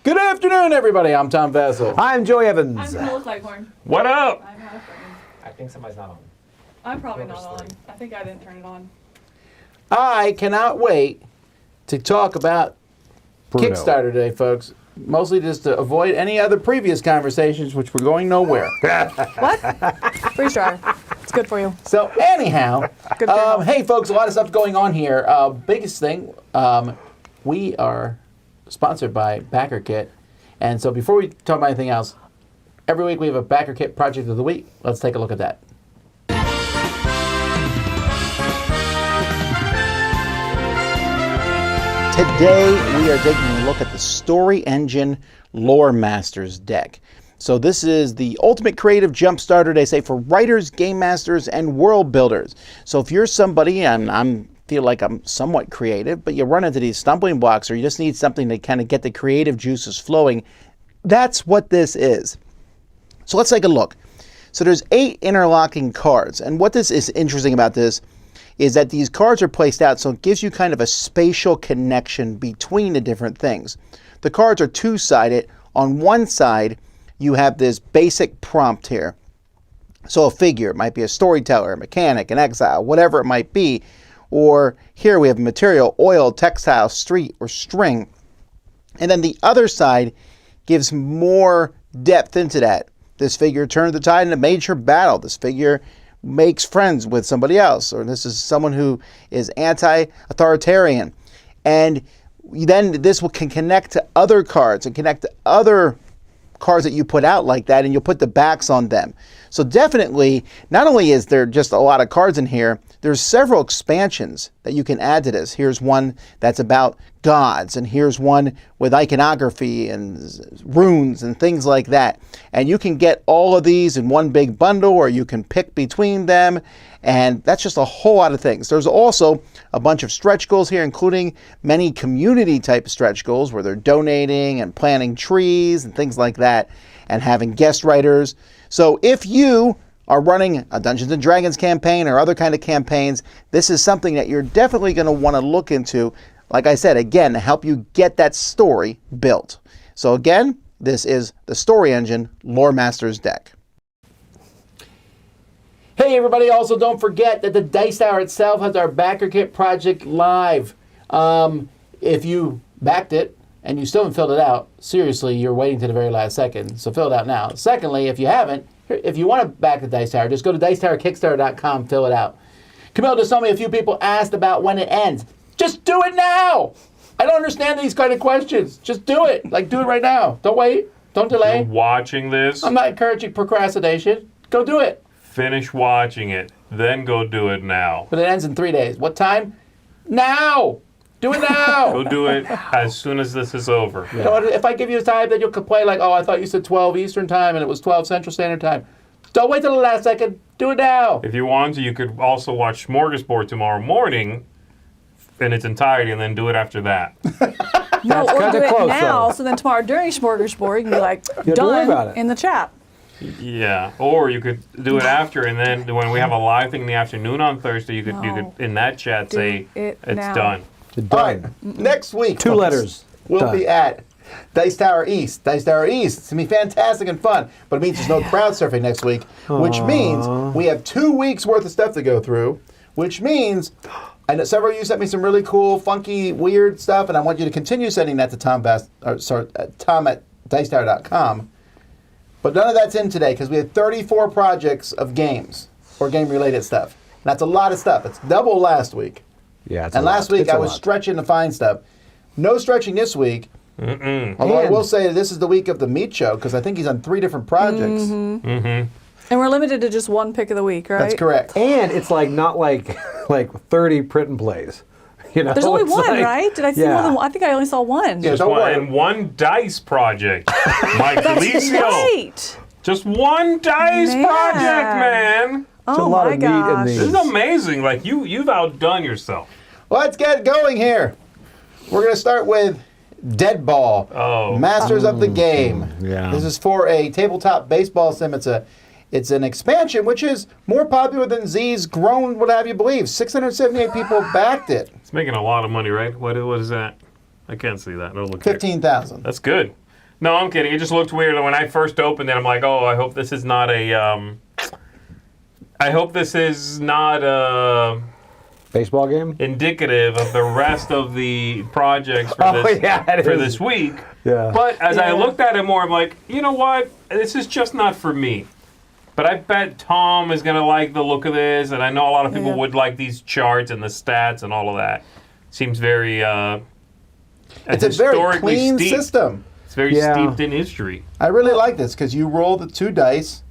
Good afternoon, everybody. I'm Tom Vassell. I'm Joey Evans. I'm Phyllis Leghorn. What up? I'm not a friend. I think somebody's not on. I'm probably not on. I think I didn't turn it on. I cannot wait to talk about Bruno. Kickstarter today, folks. Mostly just to avoid any other previous conversations, which were going nowhere. What? Freeze dryer. It's good for you. So anyhow, Good for you. hey, folks, a lot of stuff going on here. Biggest thing, we are sponsored by BackerKit. And so before we talk about anything else, every week we have a BackerKit project of the week. Let's take a look at that. Today we are taking a look at the Story Engine Lore Masters deck. So this is the ultimate creative jump starter, they say, for writers, game masters, and world builders. So if you're somebody, and I feel like I'm somewhat creative, but you run into these stumbling blocks or you just need something to kind of get the creative juices flowing, that's what this is. So let's take a look. So there's 8 interlocking cards, and what this is interesting about this is that these cards are placed out so it gives you kind of a spatial connection between the different things. The cards are two-sided. On one side, you have this basic prompt here. So a figure, it might be a storyteller, a mechanic, an exile, whatever it might be. Or here we have material, oil, textile, street, or string. And then the other side gives more depth into that. This figure turns the tide in a major battle. This figure makes friends with somebody else, or this is someone who is anti-authoritarian. And then this can connect to other cards and connect to other cards that you put out like that, and you'll put the backs on them. So definitely, not only is there just a lot of cards in here, there's several expansions that you can add to this. Here's one that's about gods, and here's one with iconography and runes and things like that. And you can get all of these in one big bundle, or you can pick between them, and that's just a whole lot of things. There's also a bunch of stretch goals here, including many community type stretch goals where they're donating and planting trees and things like that, and having guest writers. So if you are running a Dungeons & Dragons campaign or other kind of campaigns, this is something that you're definitely going to want to look into, like I said, again, to help you get that story built. So again, this is the Story Engine Lore Masters deck. Hey everybody, also don't forget that the Dice Tower itself has our BackerKit project live. If you backed it and you still haven't filled it out, seriously, you're waiting to the very last second, so fill it out now. Secondly, if you haven't, if you want to back the Dice Tower, just go to DicetowerKickstarter.com, fill it out. Camille just told me a few people asked about when it ends. Just do it now! I don't understand these kind of questions. Just do it. Like, do it right now. Don't wait. Don't delay. You're watching this. I'm not encouraging procrastination. Go do it. Finish watching it, then go do it now. But it ends in 3 days. What time? Now! Do it now! Go do it as soon as this is over. You know what, if I give you a time, then you'll complain like, oh, I thought you said 12 Eastern Time and it was 12 Central Standard Time. Don't wait till the last second. Do it now. If you want to, you could also watch Smorgasbord tomorrow morning in its entirety and then do it after that. No, or do it close, now, though. so then tomorrow during Smorgasbord, you can be like, don't worry about done it. in the chat. Yeah, or you could do it after, and then when we have a live thing in the afternoon on Thursday, you could in that chat Do say it it's now. done. All right, next week, 2 folks, letters. we'll Done. be at Dice Tower East. Dice Tower East. It's going to be fantastic and fun, but it means there's no crowdsurfing next week, which means we have 2 weeks worth of stuff to go through, which means I know several of you sent me some really cool, funky, weird stuff, and I want you to continue sending that to Tom at Dicetower.com. But none of that's in today because we had 34 projects of games or game-related stuff. And that's a lot of stuff. It's double last week. Yeah, it's And a last lot. week It's I a was lot. stretching to find stuff. No stretching this week. Although I And- will say this is the week of the meat show because I think he's on 3 different projects. And we're limited to just one pick of the week, right? That's correct. And it's like not like 30 print and plays. You know, There's only it's one, like- right? Did I see more than one? I think I only saw one. Yeah, Just don't one, worry. and one dice project. Mike That's Felicio. right. Just one dice Man. project, man. It's a Oh lot my of meat in gosh. these. This is amazing. Like you've outdone yourself. Let's get going here. We're going to start with Deadball, Oh. Masters of the Game. yeah. This is for a tabletop baseball sim. It's an expansion which is more popular than Z's grown, what have you believe. 678 people backed it. It's making a lot of money, right? What is that? I can't see that. No, look there. 15,000. That's good. No, I'm kidding. It just looked weird. When I first opened it, I'm like, oh, I hope this is not a. I hope this is not Baseball game? indicative of the rest of the projects for this week. Yeah. But as I looked at it more, I'm like, you know what? This is just not for me. But I bet Tom is going to like the look of this, and I know a lot of people would like these charts and the stats and all of that. Seems very It's a very clean steeped. system. It's very steeped in history. I really like this because you roll the 2 dice,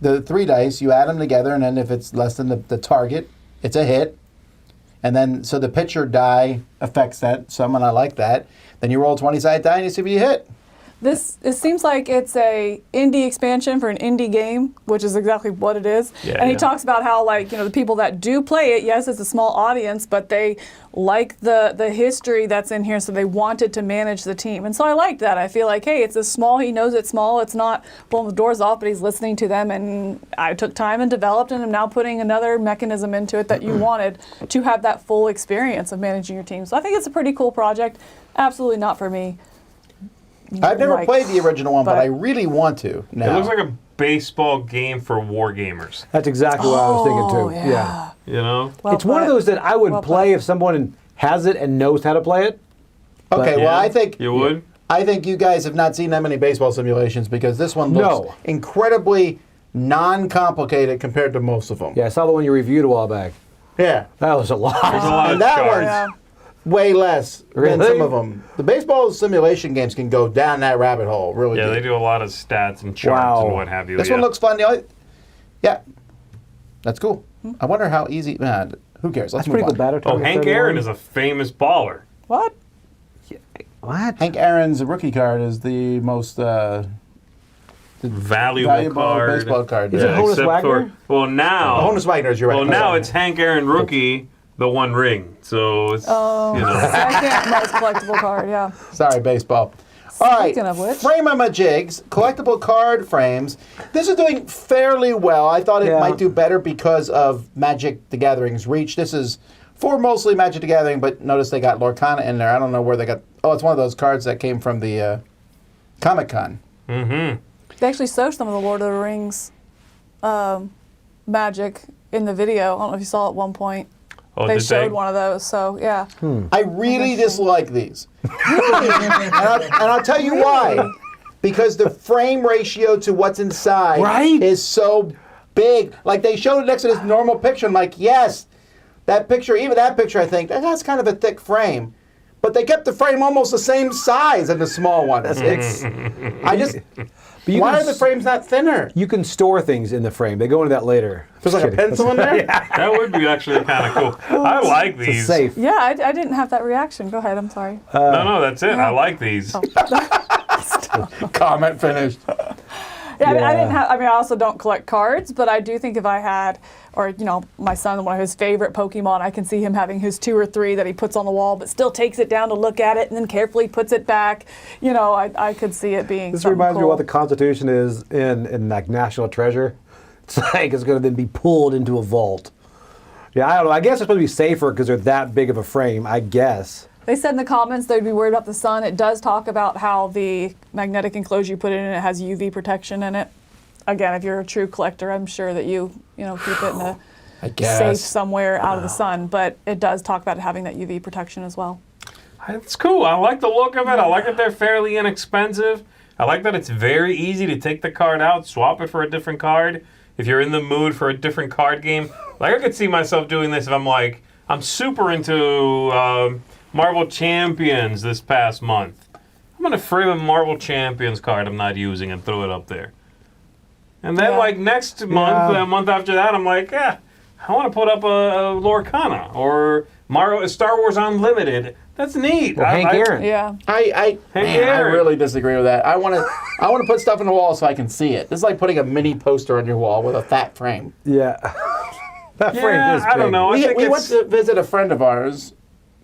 the 3 dice, you add them together, and then if it's less than the target, it's a hit. And then, so the pitcher die affects that some, and I like that. Then you roll a 20-sided die and you see if you hit. It seems like it's a indie expansion for an indie game, which is exactly what it is. Yeah, and he talks about how, like, the people that do play it, yes, it's a small audience, but they like the history that's in here, so they wanted to manage the team. And so I liked that. I feel like, hey, it's a small, he knows it's small, it's not blowing the doors off, but he's listening to them, and I took time and developed, and I'm now putting another mechanism into it that you wanted to have that full experience of managing your team. So I think it's a pretty cool project. Absolutely not for me. I've never played the original one, but I really want to now. It looks like a baseball game for war gamers. That's exactly what I was thinking too. Yeah. You know? Well It's one of put. those that I would Well play put. if someone has it and knows how to play it. Okay, well, Yeah. I think You would? I think you guys have not seen that many baseball simulations because this one looks incredibly non-complicated compared to most of them. Yeah, I saw the one you reviewed a while back. Yeah. That was a lot. There's a lot of And that charts. one's way less than Really? some of them. The baseball simulation games can go down that rabbit hole really Yeah, deep. they do a lot of stats and charts Wow. and what have you. This one looks fun. Yeah, that's cool. I wonder how easy. Who cares? Let's That's move pretty on. good batter. Oh, Hank Aaron is a famous baller. What? What? Hank Aaron's rookie card is the most Valuable card. baseball card. Is it Honus except Wagner? well, now. Honus Wagner's, you're right. Well, now it's Hank Aaron rookie, the One Ring. So it's Second most collectible card, yeah. Sorry, baseball. All right, Speaking of which. Frameamajigs, collectible card frames. This is doing fairly well. I thought it might do better because of Magic the Gathering's reach. This is for mostly Magic the Gathering, but notice they got Lorcana in there. I don't know where they got... Oh, it's one of those cards that came from the Comic-Con. Mm-hmm. They actually showed some of the Lord of the Rings magic in the video. I don't know if you saw at one point. Oh, They did showed one of those, so yeah. I really dislike these. and I'll tell you why. Because the frame ratio to what's inside is so big. Like, they showed it next to this normal picture. I'm like, yes, that picture, even that picture, I think, that's kind of a thick frame. But they kept the frame almost the same size in the small ones. Why are the frames not thinner? You can store things in the frame. They go into that later. There's like a pencil in there? That would be actually kind of cool. I like It's these. safe. Yeah, I didn't have that reaction. Go ahead, I'm sorry. No, that's it. I like these. Comment finished. Yeah, I didn't have. I mean, I also don't collect cards, but I do think if I had, or my son, one of his favorite Pokemon, I can see him having his 2 or 3 that he puts on the wall, but still takes it down to look at it and then carefully puts it back. I could see it being. This something reminds me cool. of what the Constitution is in like National Treasure. It's like it's going to then be pulled into a vault. Yeah, I don't know. I guess it's supposed to be safer because they're that big of a frame. I guess. They said in the comments they'd be worried about the sun. It does talk about how the magnetic enclosure you put in it has UV protection in it. Again, if you're a true collector, I'm sure that you keep it in a safe somewhere out of the sun. But it does talk about having that UV protection as well. It's cool. I like the look of it. I like that they're fairly inexpensive. I like that it's very easy to take the card out, swap it for a different card. If you're in the mood for a different card game, like I could see myself doing this if I'm super into Marvel Champions this past month. I'm going to frame a Marvel Champions card I'm not using and throw it up there. And then next month, a month after that, I'm like, I want to put up a Lorcana or Star Wars Unlimited. That's neat. Well, Hank Aaron. Yeah. I really disagree with that. I want to put stuff on the wall so I can see it. This is like putting a mini poster on your wall with a fat frame. Yeah. That frame is big. I don't know. We went to visit a friend of ours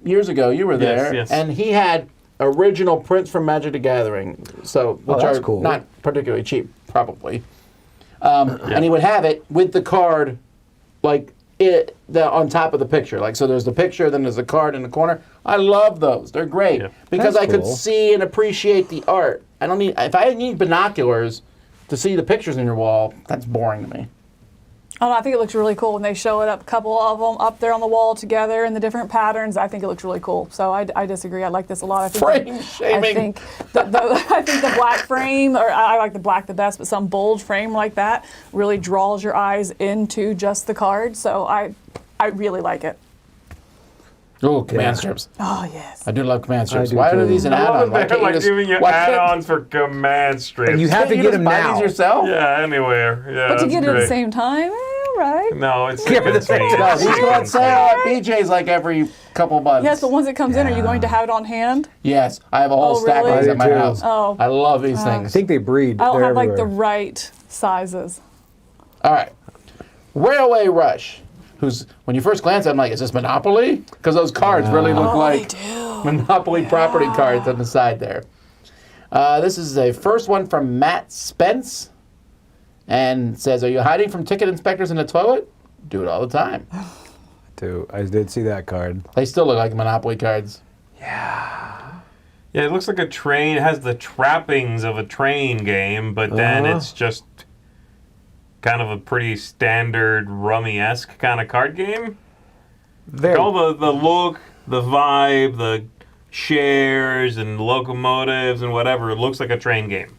years ago. You were there, yes. and he had original prints from Magic the Gathering, which that's are cool. not particularly cheap, probably. And he would have it with the card, like on top of the picture. Like, so there's the picture, then there's a card in the corner. I love those. They're great because That's I could cool. see and appreciate the art. I don't need, if I need binoculars to see the pictures in your wall, that's boring to me. Oh, I think it looks really cool when they show it up, a couple of them up there on the wall together in the different patterns. I think it looks really cool. So I disagree. I like this a lot. I think Frame shaming. I think the black frame, or I like the black the best, but some bold frame like that really draws your eyes into just the card. So I really like it. Oh, command strips. Oh, yes. I do love command strips. do Why too. are these an I love add-on? it. Why They're can't you like just, giving you why can't- add-ons for command strips. And you have can't to you get just them buy now. these yourself? Yeah, anywhere. Yeah, But to that's get it at great. the same time, right? No, it's Yeah, but it's the same me. No, these go on sale at BJ's like every couple months. Yes, but once it comes in, are you going to have it on hand? Yes, I have a whole Oh, stack really? of these I at my do too. house. Oh. I love these I things. think they breed. I don't They're have like the everywhere. right sizes. All right. Railway Rush. Who's, when you first glance at them, like, is this Monopoly? Because those cards really look like Monopoly property cards on the side there. This is a first one from Matt Spence. And says, are you hiding from ticket inspectors in the toilet? Do it all the time. Too. I did see that card. They still look like Monopoly cards. Yeah, it looks like a train. It has the trappings of a train game, but then it's just kind of a pretty standard rummy-esque kind of card game. All the look, the vibe, the shares and locomotives and whatever, it looks like a train game.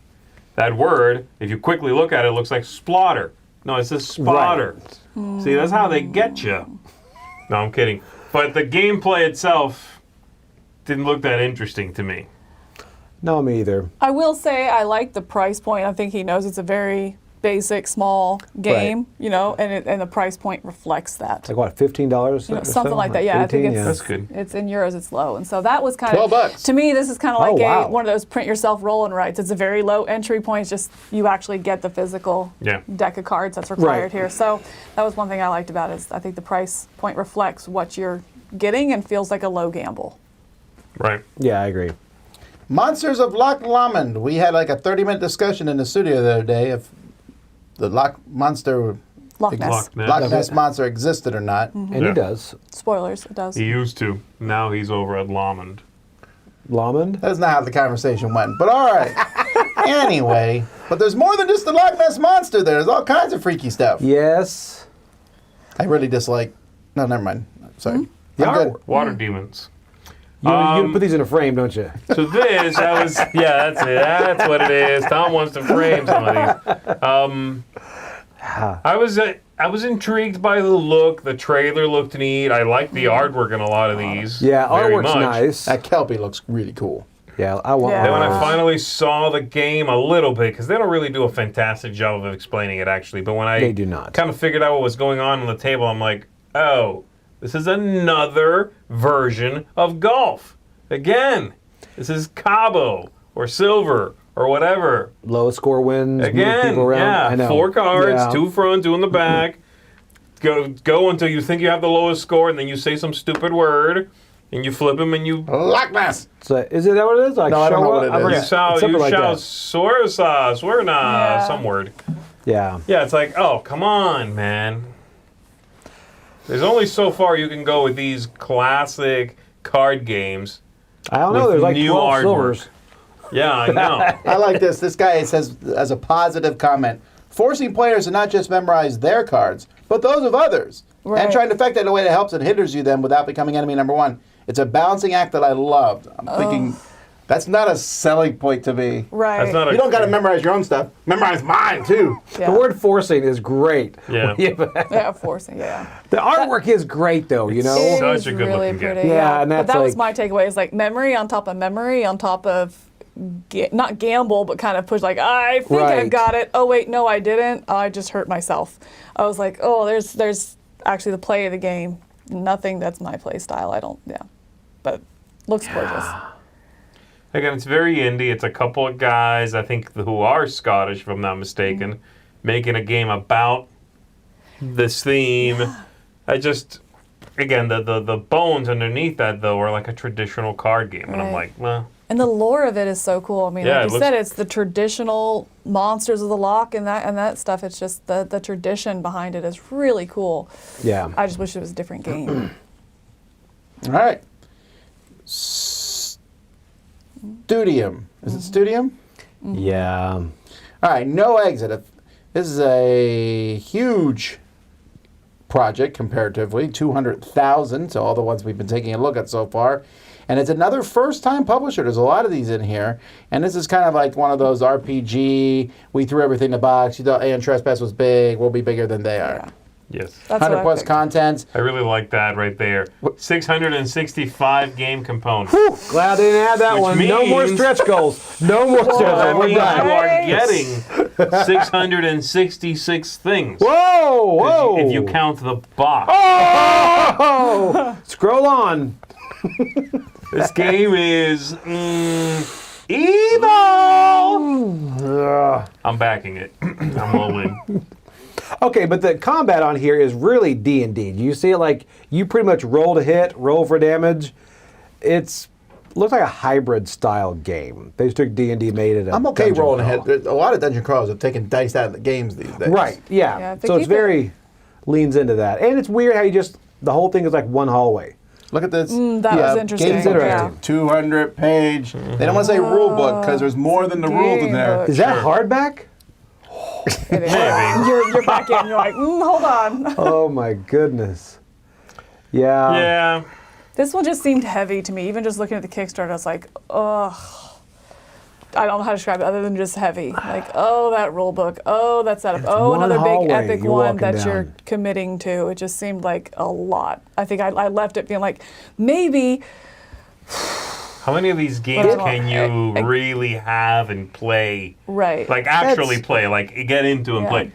That word, if you quickly look at it, looks like splotter. No, it says spotter. Right. See, that's how they get you. No, I'm kidding. But the gameplay itself didn't look that interesting to me. No, me either. I will say I like the price point. I think he knows it's a very basic, small game, you know, and the price point reflects that. Like what, $15? You know, something like that. Yeah, I think 18? it's That's good. It's in euros. It's low, and so that was kind of $12. to me. This is kind of like wow. one of those print yourself roll and writes. It's a very low entry point. It's just you actually get the physical deck of cards that's required here. So that was one thing I liked about it. Is I think the price point reflects what you're getting and feels like a low gamble. Right. Yeah, I agree. Monsters of Loch Lomond. We had like a 30-minute discussion in the studio the other day if the Loch Monster, Loch Ness. Loch Ness monster existed or not. And Yeah. he does. Spoilers. It does. He used to. Now he's over at Lomond. Lomond? That's not how the conversation went, but all right. Anyway, but there's more than just the Loch Ness monster there. There's all kinds of freaky stuff. Yes. I really dislike. No, never mind. Sorry. The I'm good. artwork. Water demons. You put these in a frame, don't you? So this, that's it. That's what it is. Tom wants to frame some of these. I was intrigued by the look. The trailer looked neat. I like the artwork in a lot of these. Yeah, very artwork's much. nice. That Kelpie looks really cool. Yeah, I want Yeah. Then one when of I those. finally saw the game a little bit, because they don't really do a fantastic job of explaining it actually, but when I They do not. kind of figured out what was going on the table, I'm like, oh, this is another version of golf. Again, this is Cabo or Silver or whatever. Lowest score wins. move Again, people around. yeah, I know. 4 cards, Yeah. 2 front, 2 in the back. Go until you think you have the lowest score, and then you say some stupid word, and you flip them, and you Loch Ness. So, is it that what it is? Like No, I don't know show what up? it is. forget. Yeah. It's something like that. swerna, Yeah. some word. Yeah. Yeah, it's like, oh, come on, man. There's only so far you can go with these classic card games. I don't know. With There's like new 12 artwork. silvers. Yeah, I know. I like this. This guy says as a positive comment, forcing players to not just memorize their cards, but those of others. Right. And trying to affect it in a way that helps and hinders you them without becoming enemy number one. It's a balancing act that I loved. I'm thinking, that's not a selling point to me. Right. That's not a You don't got to memorize your own stuff. Memorize mine, too. Yeah. The word forcing is great. Yeah. Yeah, forcing. Yeah. The artwork is great, though, you know? It Such is a good really looking game. pretty. Yeah, and but that's that was like- my takeaway. Is like memory on top of not gamble, but kind of push. Like I think I Right. got it. Oh wait, no, I didn't. Oh, I just hurt myself. I was like, oh, there's actually the play of the game. Nothing that's my play style. I don't. Yeah, but looks gorgeous. Again, it's very indie. It's a couple of guys, I think, who are Scottish, if I'm not mistaken, making a game about this theme. I just, again, the bones underneath that, though, are like a traditional card game. And I'm Right. like, well, And the lore of it is so cool. I mean, Yeah, like you said, it's the traditional monsters of the Loch and that stuff. It's just the tradition behind it is really cool. Yeah. I just wish it was a different game. All right. Studium. Is it Studium? Yeah. All right, No Exit. This is a huge project comparatively, 200,000 to all the ones we've been taking a look at so far. And it's another first-time publisher. There's a lot of these in here. And this is kind of like one of those RPG, we threw everything in the box. You thought Aeon Trespass was big. We'll be bigger than they are. Yes. That's 100 what I plus picked. content. I really like that right there. 665 game components. Glad they didn't add that Which one. No more means- stretch goals. No more stretch That goals. We're means you done. are Nice. getting 666 things. Whoa, whoa. If you count the box. Oh! Scroll on. This game is evil. I'm backing it. I'm all in. Okay, but the combat on here is really D&D. Do you see it like you pretty much roll to hit, roll for damage? Looks like a hybrid style game. They just took D&D, made it a I'm okay dungeon rolling crawl. ahead. There's a lot of dungeon crawlers have taken dice out of the games these days. Right, yeah. Yeah, if they so it's keep it- very, leans into that. And it's weird how the whole thing is like one hallway. Look at this. That was interesting. Games interesting. 200 page. They don't want to say rule book because there's more than the rules in game there. book. Is that Sure. hardback? It is. Maybe. You're back in. You're like, hold on. Oh my goodness. Yeah. Yeah. This one just seemed heavy to me. Even just looking at the Kickstarter, I was like, ugh. I don't know how to describe it other than just heavy. Like, oh, that rule book. Oh, that setup. Oh, one another big hallway epic you're one walking that you're down. committing to. It just seemed like a lot. I think I left it being like, maybe. How many of these games Well, can you really have and play? Right. Like actually play, like get into and Yeah. play.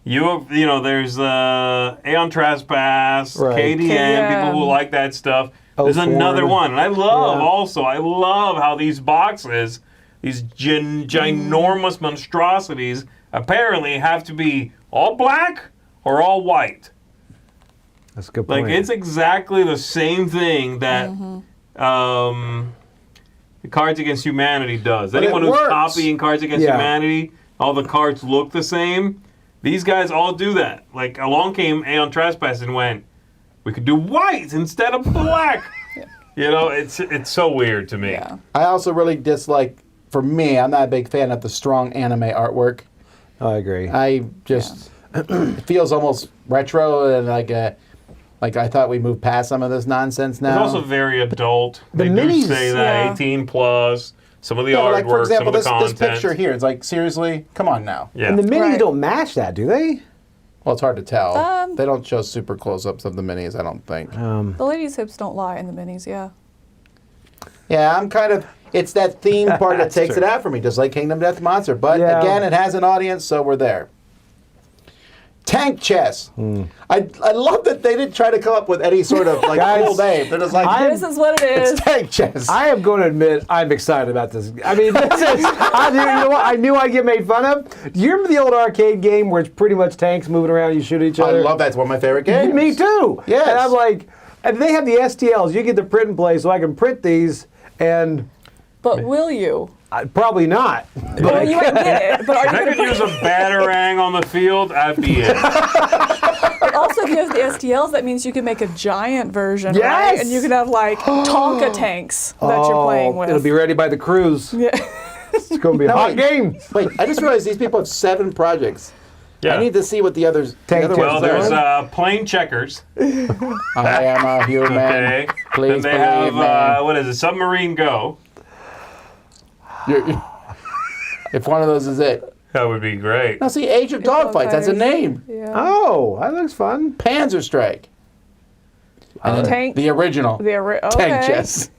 You know, there's Aeon Trespass, Right. KDM, people who KDM. like that stuff. There's Oathworn. another one, and I love Yeah. I love how these boxes, these ginormous monstrosities, apparently have to be all black or all white. That's a good Like point. it's exactly the same thing that Cards Against Humanity does. But it Anyone who's works. copying Cards Against Yeah. Humanity, all the cards look the same. These guys all do that. Like along came Aeon Trespass and went, we could do white instead of black. You know, it's so weird to me. Yeah. I also really dislike, for me, I'm not a big fan of the strong anime artwork. I agree. I just, it feels almost retro and like I thought we moved past some of this nonsense now. It's also very adult. The They do minis- say that Yeah. 18 plus. Some of the Yeah, artwork, like for example, some of the this content. picture here, it's like, seriously? Come on now. Yeah. And the minis Right. don't match that, do they? Well, it's hard to tell. They don't show Um, super close-ups of the minis, I don't think. The ladies' hips don't lie in the minis, yeah. Yeah, I'm kind of, it's that theme part that That's takes true. it out for me, just like Kingdom Death Monster. But Yeah. again, it has an audience, so we're there. Tank chess. I love that they didn't try to come up with any sort of like Guys, cool name. They're just like, This is what it it's is. tank chess. I am going to admit I'm excited about this. I mean, this is, you know what? I knew I'd get made fun of. Do you remember the old arcade game where it's pretty much tanks moving around, you shoot each I other? love that. It's one of my favorite games. Me too. Yes. And I'm like, and they have the STLs. You get the print and play, so I can print these, and But will you? probably not. Well, you might get it, but are If you I going could use a batarang on the field, I'd be in. But also, if you have the STLs, that means you can make a giant version, right? Yes! And you can have like Tonka tanks that you're playing with. It'll be ready by the cruise. Yeah. It's going to be a hot wait. game. Wait, I just realized these people have 7 projects. Yeah. I need to see what the others. Tank the other chess. Well, ones there's are. plain checkers. I am a human. Okay. Please then they believe have me. what is it? Submarine Go. If one of those is it. That would be great. Now see, Age of Dogfights. That's a name. Yeah. Oh, that looks fun. Panzer Strike. And then Tank. the original. Okay. Tank chess.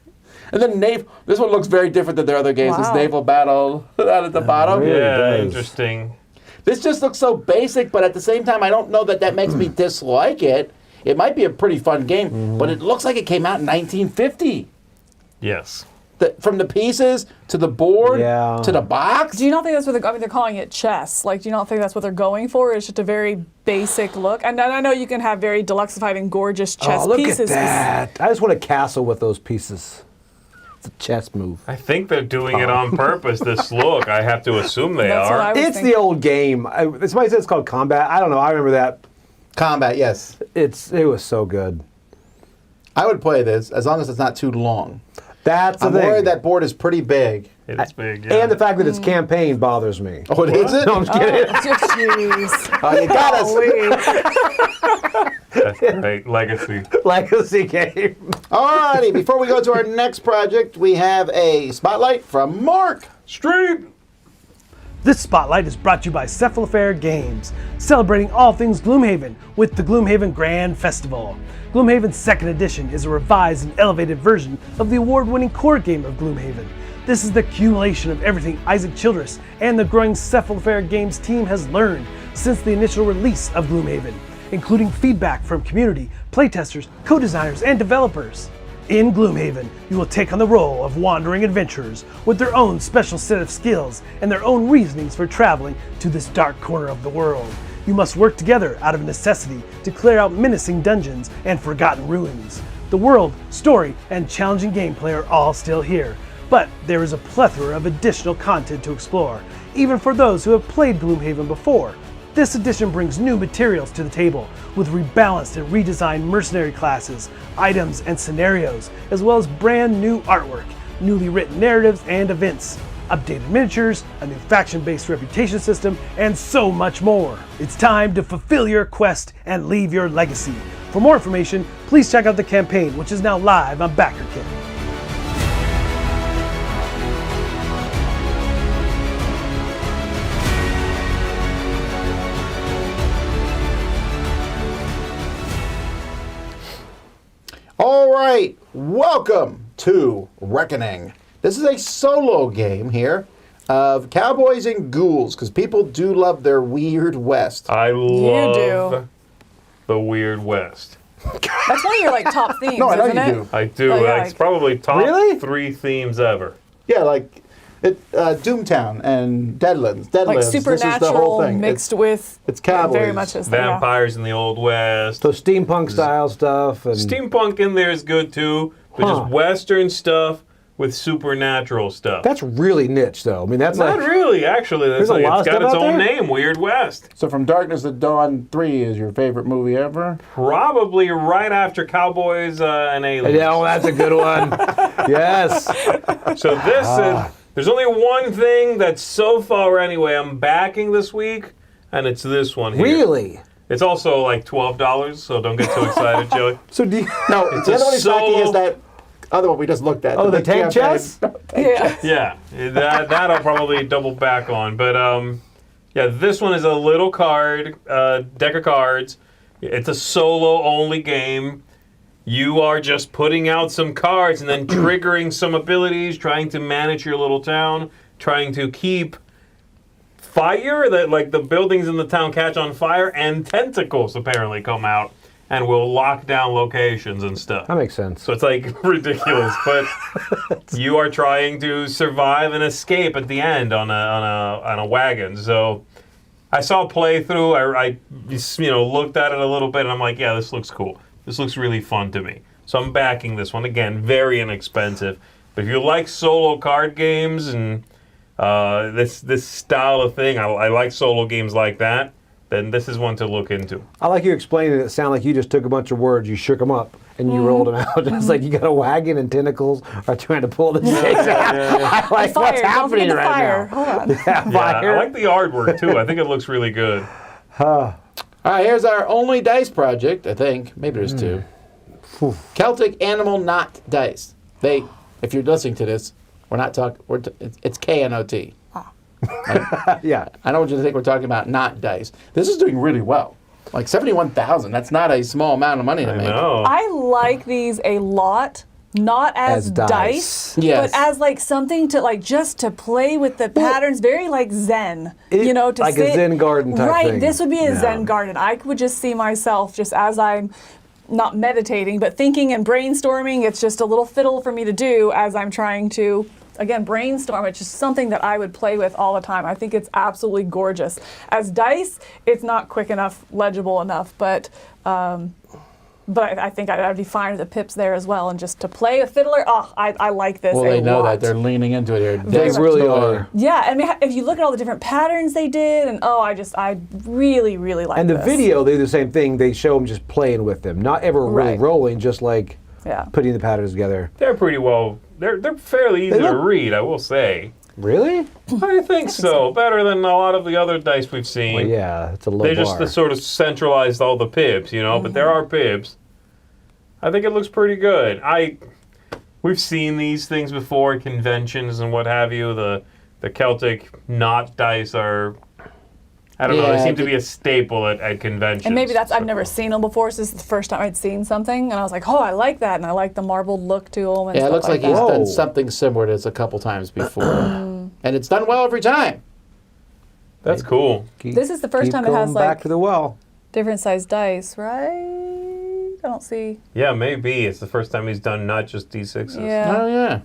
And then this one looks very different than their other games. This Wow. naval battle out at the bottom. really Yeah, does. interesting. This just looks so basic, but at the same time, I don't know that makes me dislike it. It might be a pretty fun game, but it looks like it came out in 1950. Yes. From the pieces to the board Yeah. to the box. Do you not think that's what they're? I mean, they're calling it chess. Like, do you not think that's what they're going for? It's just a very basic look. And I know you can have very deluxified and gorgeous chess Oh, look pieces. at that. I just want a castle with those pieces. It's a chess move. I think they're doing it on purpose, this look. I have to assume they That's what I are. was It's thinking. the old game. Somebody said it's called Combat. I don't know. I remember that. Combat, yes. It was so good. I would play this as long as it's not too long. That's the I'm thing. worried that board is pretty big. It's big, yeah. And the fact that it's campaign bothers me. Oh, is it? No, I'm just kidding. Jeez. Oh, you got us. That's great. Legacy. Legacy game. Alrighty, before we go to our next project, we have a spotlight from Mark. Street! This spotlight is brought to you by S.T.A.L.K.E.R Games, celebrating all things Gloomhaven with the Gloomhaven Grand Festival. Gloomhaven's second edition is a revised and elevated version of the award-winning core game of Gloomhaven. This is the accumulation of everything Isaac Childress and the growing S.T.A.L.K.E.R Games team has learned since the initial release of Gloomhaven, including feedback from community, playtesters, co-designers, and developers. In Gloomhaven, you will take on the role of wandering adventurers with their own special set of skills and their own reasonings for traveling to this dark corner of the world. You must work together out of necessity to clear out menacing dungeons and forgotten ruins. The world, story, and challenging gameplay are all still here, but there is a plethora of additional content to explore, even for those who have played Gloomhaven before. This edition brings new materials to the table, with rebalanced and redesigned mercenary classes, items, and scenarios, as well as brand new artwork, newly written narratives and events, updated miniatures, a new faction-based reputation system, and so much more. It's time to fulfill your quest and leave your legacy. For more information, please check out the campaign, which is now live on BackerKit. All right, welcome to Reckoning. This is a solo game here of cowboys and ghouls, because people do love their Weird West. I love do. the Weird West. That's one of your like top themes, No, I know isn't you it? do. I do. Oh, yeah, It's probably top Really? 3 themes ever. Yeah, like Doomtown and Deadlands. Like This is the whole supernatural thing. mixed with it's cowboys. very much as yeah. Vampires in the Old West. So steampunk style stuff. And Steampunk in there is good too, but Huh. just Western stuff with supernatural stuff. that's really niche, though. I mean, that's not like really, actually. That's There's a like, lot it's of got stuff its out own there? name, Weird West. So From Darkness to Dawn 3 is your favorite movie ever? Probably right after Cowboys and Aliens. Yeah, oh, that's a good one. Yes. So this there's only one thing that's so far anyway I'm backing this week, and it's this one here. Really? It's also like $12, so don't get too excited, Joey. So do you, No, It's the a other one he's backing solo- is that other one we just looked at. the big tank campaign. chess? Yeah. Yeah, that I'll probably double back on. But yeah, this one is a little card, deck of cards. It's a solo-only game. You are just putting out some cards and then triggering some abilities, trying to manage your little town, trying to keep fire, that like the buildings in the town catch on fire, and tentacles apparently come out and will lock down locations and stuff. That makes sense. So it's like ridiculous, but you are trying to survive and escape at the end on a wagon. So I saw a playthrough. I looked at it a little bit, and I'm like, yeah, this looks cool. This looks really fun to me. So I'm backing this one. Again, very inexpensive. But if you like solo card games and this style of thing, I like solo games like that, then this is one to look into. I like you explaining it. It sounded like you just took a bunch of words, you shook them up, and you rolled them out. It's like you got a wagon and tentacles are trying to pull this thing out. I like Fire. what's Don't happening forget the right fire. now. Hold on. Yeah, Yeah, fire. I like the artwork too. I think it looks really good. All right, here's our only dice project, I think. Maybe there's two. Celtic Animal Knot Dice. If you're listening to this, we're not talking, it's KNOT. Yeah. I don't want you to think we're talking about knot dice. This is doing really well. Like 71,000, that's not a small amount of money to I make. know. I like these a lot. Not as As dice. Yes. but as like something to like just to play with the patterns, very like Zen. It- to like a sit, Zen garden type right, thing. this would be a Yeah. Zen garden. I would just see myself just as I'm not meditating, but thinking and brainstorming. It's just a little fiddle for me to do as I'm trying to, again, brainstorm. It's just something that I would play with all the time. I think it's absolutely gorgeous. As dice, it's not quick enough, legible enough, but But I think I'd be fine with the pips there as well. And just to play a fiddler, I like this Well, a they know lot. that. They're leaning into it. They really are. Yeah, I mean, if you look at all the different patterns they did, and I really, really like And the this. video, they do the same thing. They show them just playing with them, not ever really Right. rolling, just like Yeah. putting the patterns together. They're pretty well. They're fairly easy to look- read, I will say. Really? I think so. Better than a lot of the other dice we've seen. Well, yeah, it's a low They bar. just sort of centralized all the pips, you know. But there are pips. I think it looks pretty good. We've seen these things before at conventions and what have you. The Celtic knot dice are. I don't know. They Yeah, seem to be a staple at conventions. And maybe I've never seen them before, so this is the first time I'd seen something, and I was like, oh, I like that, and I like the marbled look to them. And Yeah, it stuff looks like he's that. done Whoa. something similar to this a couple times before. And it's done well every time. That's cool. This is the first Keep time it going has back like to the well. different size dice, right? I don't see. Yeah, maybe it's the first time he's done not just D6s. Yeah. Oh, yeah.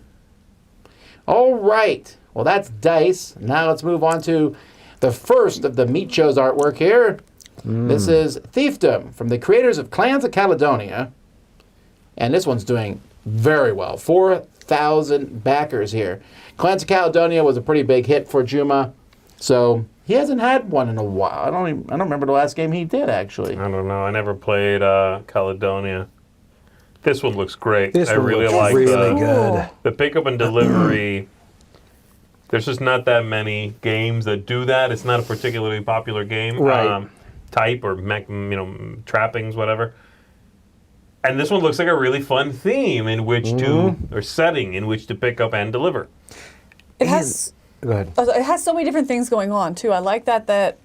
All right. Well, that's dice. Now let's move on to the first of the Meat Show's artwork here. This is Thiefdom from the creators of Clans of Caledonia. And this one's doing very well. 4,000 backers here. Clans of Caledonia was a pretty big hit for Juma. So he hasn't had one in a while. I don't remember the last game he did, actually. I don't know. I never played Caledonia. This one looks great. This I one really looks like really the, good. the pickup and delivery. There's just not that many games that do that. It's not a particularly popular game Right. type or trappings, whatever. And this one looks like a really fun theme in which to, or setting in which to pick up and deliver. It has. Go ahead. It has so many different things going on too. I like that the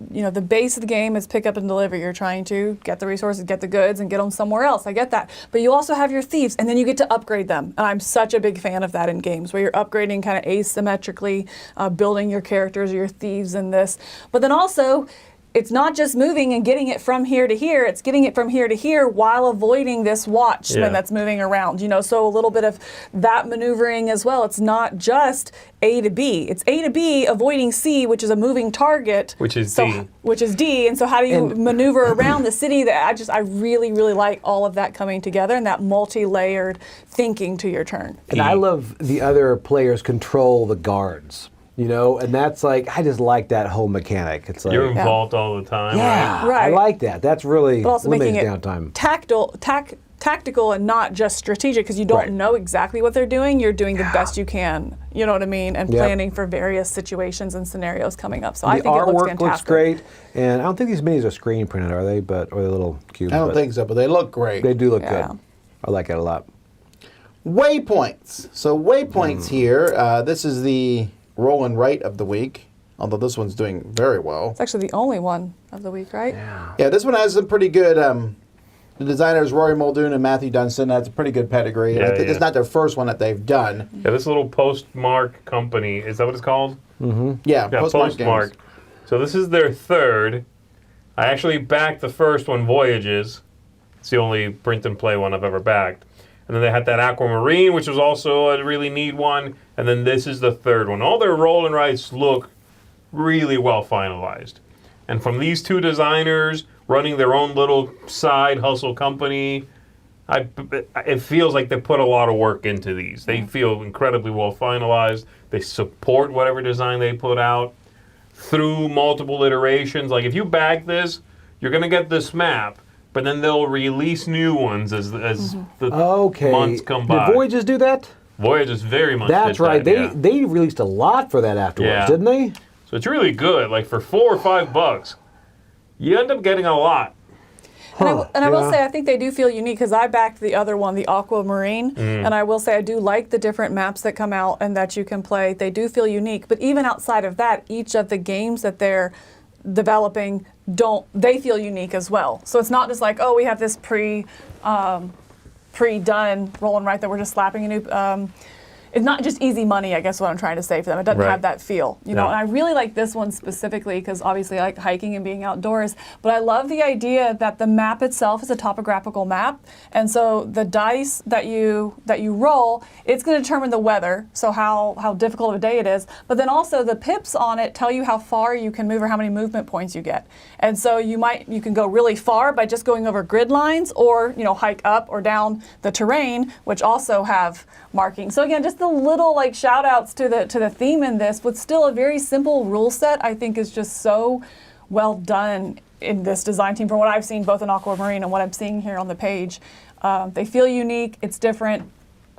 base of the game is pick up and deliver. You're trying to get the resources, get the goods, and get them somewhere else. I get that. But you also have your thieves, and then you get to upgrade them. And I'm such a big fan of that in games where you're upgrading kind of asymmetrically, building your characters or your thieves in this. But then also, it's not just moving and getting it from here to here, it's getting it from here to here while avoiding this watchman that's moving around. So a little bit of that maneuvering as well. It's not just A to B. It's A to B avoiding C, which is a moving target. Which is D. Which is D. And so how do you maneuver around the city? That I really, really like all of that coming together and that multi-layered thinking to your turn. And I love the other players control the guards. And that's like, I just like that whole mechanic. It's like, You're involved all the time. yeah, Right. I like that. That's really But also making limited it downtime. tactical and not just strategic, because you don't Right. know exactly what they're doing. You're doing the best you can, you know what I mean, and Yep. planning for various situations and scenarios coming up. So I The think it looks artwork fantastic. looks great, and I don't think these minis are screen printed, are they? Or they're little cubes. I don't but think so, but they look great. they do look Yeah. good. I like it a lot. Waypoints. So Waypoints here, this is the roll and write of the week, although this one's doing very well. It's actually the only one of the week, right? Yeah, this one has some pretty good, the designers Rory Muldoon and Matthew Dunstan, that's a pretty good pedigree. Yeah, I think yeah. it's not their first one that they've done. Yeah, this little Postmark company, is that what it's called? Yeah, Yeah, Postmark Games. So this is their third. I actually backed the first one, Voyages. It's the only print and play one I've ever backed. And then they had that Aquamarine, which was also a really neat one. And then this is the third one. All their roll and writes look really well finalized. And from these two designers running their own little side hustle company, it feels like they put a lot of work into these. They feel incredibly well finalized. They support whatever design they put out through multiple iterations. Like if you back this, you're going to get this map, but then they'll release new ones as the months come by. Did Voyages do that? Voyages very much That's did right. that, They released a lot for that afterwards, Yeah. didn't they? So it's really good. Like for $4 or $5, you end up getting a lot. And I will Yeah. say, I think they do feel unique, because I backed the other one, the Aquamarine, and I will say I do like the different maps that come out and that you can play. They do feel unique, but even outside of that, each of the games that they're developing they feel unique as well. So it's not just like, oh, we have this pre-done roll and write that we're just slapping a new. it's not just easy money, I guess what I'm trying to say for them. It doesn't Right. have that feel, you know. No. And I really like this one specifically because obviously I like hiking and being outdoors. But I love the idea that the map itself is a topographical map, and so the dice that you roll, it's going to determine the weather, so how difficult of a day it is. But then also the pips on it tell you how far you can move or how many movement points you get. And so you can go really far by just going over grid lines, or hike up or down the terrain, which also have markings. So again, just the little like shout outs to the theme in this, with still a very simple rule set, I think is just so well done in this design team from what I've seen both in Aquamarine and what I'm seeing here on the page. They feel unique, it's different,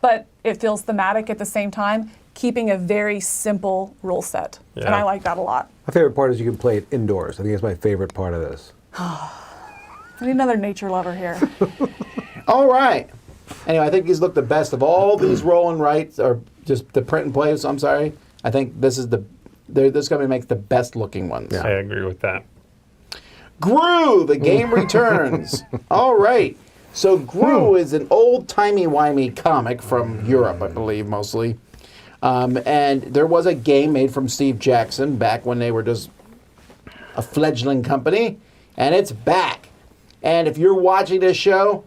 but it feels thematic at the same time, keeping a very simple rule set. Yeah. And I like that a lot. My favorite part is you can play it indoors. I think that's my favorite part of this. I need another nature lover here. All right. Anyway, I think he's looked the best of all these roll and writes, or just the print and plays. I'm sorry. I think this company makes the best looking ones. I agree with that. Groo, the game returns. All right. So Groo is an old timey-wimey comic from Europe, I believe, mostly. And there was a game made from Steve Jackson back when they were just a fledgling company, and it's back. And if you're watching this show,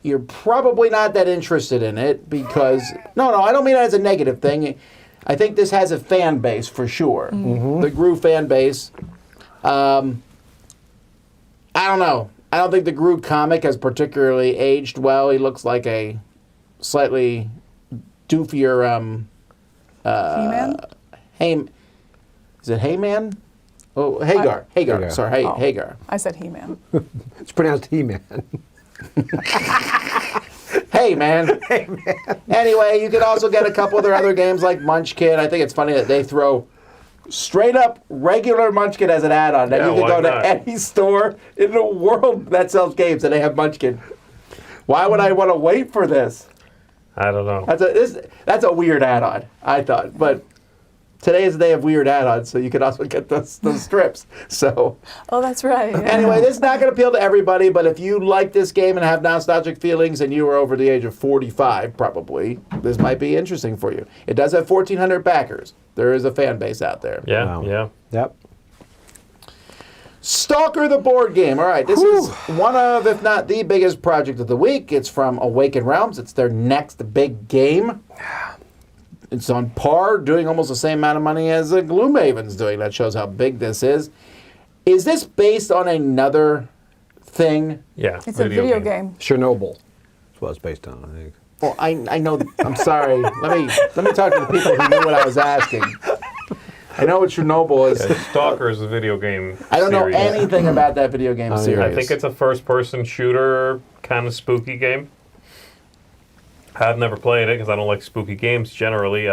you're probably not that interested in it because, no, I don't mean that as a negative thing. I think this has a fan base for sure. Mm-hmm. The Groo fan base. I don't know. I don't think the Groo comic has particularly aged well. He looks like a slightly doofier He-Man? Is it Heyman? Oh, Hagar. Hagar. Sorry, Oh. Hagar. I said He-Man. It's pronounced He-Man. Hey, man. Anyway, you could also get a couple of their other games like Munchkin. I think it's funny that they throw straight up regular Munchkin as an add-on. That Yeah, you can why go not? to any store in the world that sells games and they have Munchkin. Why would I want to wait for this? I don't know. That's a weird add-on, I thought. But today is the day of weird add-ons, so you could also get those strips. So Oh, that's right. Yeah. anyway, this is not going to appeal to everybody, but if you like this game and have nostalgic feelings and you are over the age of 45, probably, this might be interesting for you. It does have 1,400 backers. There is a fan base out there. Yeah, Wow. yeah. Yep. S.T.A.L.K.E.R. the board game. All right, this is one of, if not the biggest project of the week. It's from Awaken Realms. It's their next big game. It's on par, doing almost the same amount of money as Gloomhaven's doing. That shows how big this is. Is this based on another thing? Yeah. It's a video game. Chernobyl. That's what it's based on, I think. Well, I know. I'm sorry. Let me talk to the people who knew what I was asking. I know what Chernobyl is. Yeah, Stalker is a video game I don't know series. anything about that video game series. I think it's a first-person shooter, kind of spooky game. I've never played it because I don't like spooky games generally.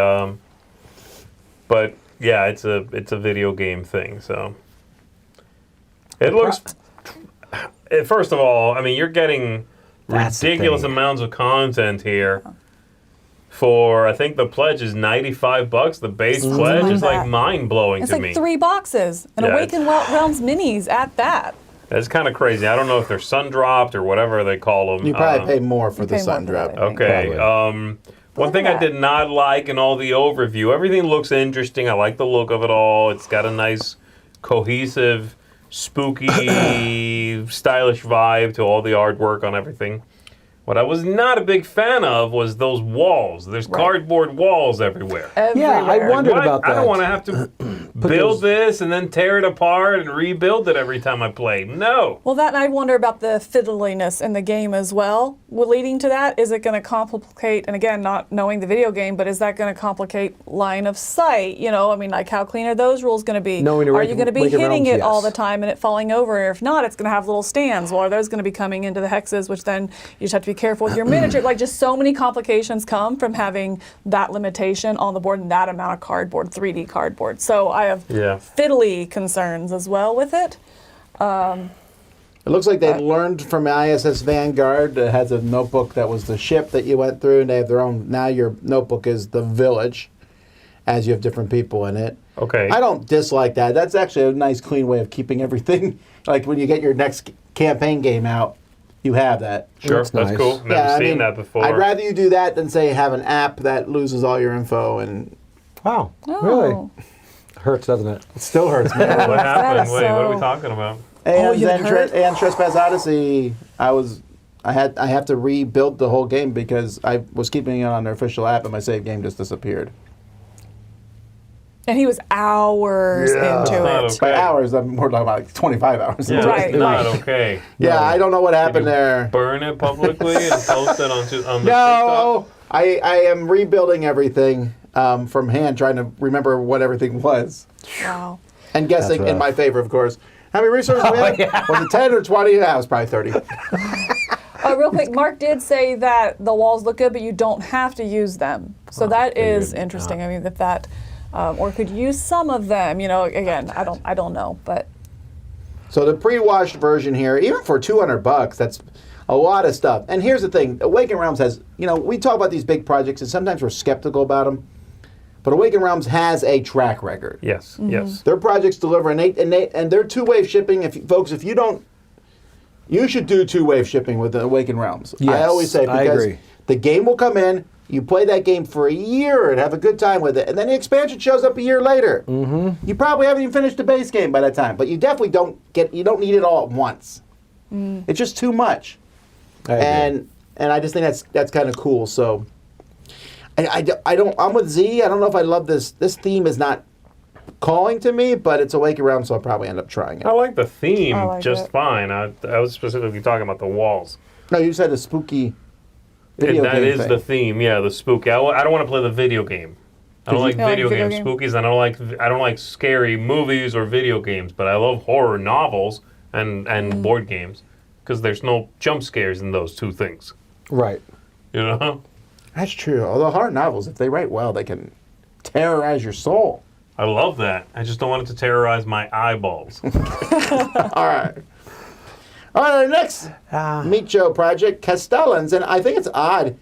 But yeah, it's a video game thing. So it looks. First of all, I mean, you're getting That's the ridiculous thing. amounts of content here. For I think the pledge is $95. The base pledge like is like that. mind blowing It's to like me. 3 boxes. And Yeah, Awaken Realms minis at that. That's kind of crazy. I don't know if they're sun dropped or whatever they call them. You probably pay more for the pay more sun for drop. that, I think. Okay. Probably. One thing I did not like in all the overview, everything looks interesting. I like the look of it all. It's got a nice, cohesive, spooky, stylish vibe to all the artwork on everything. What I was not a big fan of was those walls. There's cardboard walls everywhere. Yeah, I Everywhere. wondered What? about that. I don't want to have to build this and then tear it apart and rebuild it every time I play. No. Well, that and I wonder about the fiddliness in the game as well. Well, leading to that, is it going to complicate, and again, not knowing the video game, but is that going to complicate line of sight? You know, I mean, like how clean are those rules going to be? Knowing Are you going to be Awaken hitting Realms, it all yes. the time and it falling over? If not, it's going to have little stands. Well, are those going to be coming into the hexes, which then you just have to be careful with your miniature? Like, just so many complications come from having that limitation on the board and that amount of cardboard, 3D cardboard. So I have fiddly concerns as well with it. It looks like they learned from ISS Vanguard. It has a notebook that was the ship that you went through, and they have their own. Now your notebook is the village, as you have different people in it. Okay. I don't dislike that. That's actually a nice, clean way of keeping everything. Like when you get your next campaign game out, you have that. Sure, That's that's nice. cool. Never seen that before. I'd rather you do that than say have an app that loses all your info and Wow. Oh. Really? Hurts, doesn't it? it still hurts me. What happened? is Wait, what are we so- talking about? And you then hurt? and Trespass Odyssey, I have to rebuild the whole game because I was keeping it on their official app and my save game just disappeared. And he was hours Yeah. into Not it. okay. By hours, I'm more talking about like 25 hours. Yeah, Right, it's not right. okay. Yeah, I don't know what Did happened you there. burn it publicly and post it on the No, I am rebuilding everything from hand, trying to remember what everything was. Wow. And guessing That's in rough. my favor, of course. How many resources we have? Was it 10 or 20? Yeah, it was probably 30. Real quick, Mark did say that the walls look good, but you don't have to use them. So that is figured. interesting. I mean, if that, or could use some of them. You know, again, I don't know, but So the pre-washed version here, even for $200, that's a lot of stuff. And here's the thing: Awakened Realms has, we talk about these big projects, and sometimes we're skeptical about them. But Awakened Realms has a track record. Yes, yes. Their projects deliver and they're two-wave shipping. If you don't, you should do two-wave shipping with the Awakened Realms. I Yes, always say I because agree. the game will come in, you play that game for a year and have a good time with it, and then the expansion shows up a year later. Mm-hmm. You probably haven't even finished the base game by that time, but you definitely don't need it all at once. It's just too much. I agree. And I just think that's kind of cool. So I'm with Z. I don't know if I love this. This theme is not calling to me, but it's Awakened Realms, so I'll probably end up trying it. I like the theme I like just it. fine. I was specifically talking about the walls. No, you said a spooky video That game is thing. the theme, yeah, the spooky. I don't want to play the video game. I don't like You don't like video video game game? spookies, and I don't like scary movies or video games. But I love horror novels and board games because there's no jump scares in those two things. Right. You know, That's true. Although horror novels, if they write well, they can terrorize your soul. I love that. I just don't want it to terrorize my eyeballs. All right. All right, our next Meat Joe project, Castellans, and I think it's odd.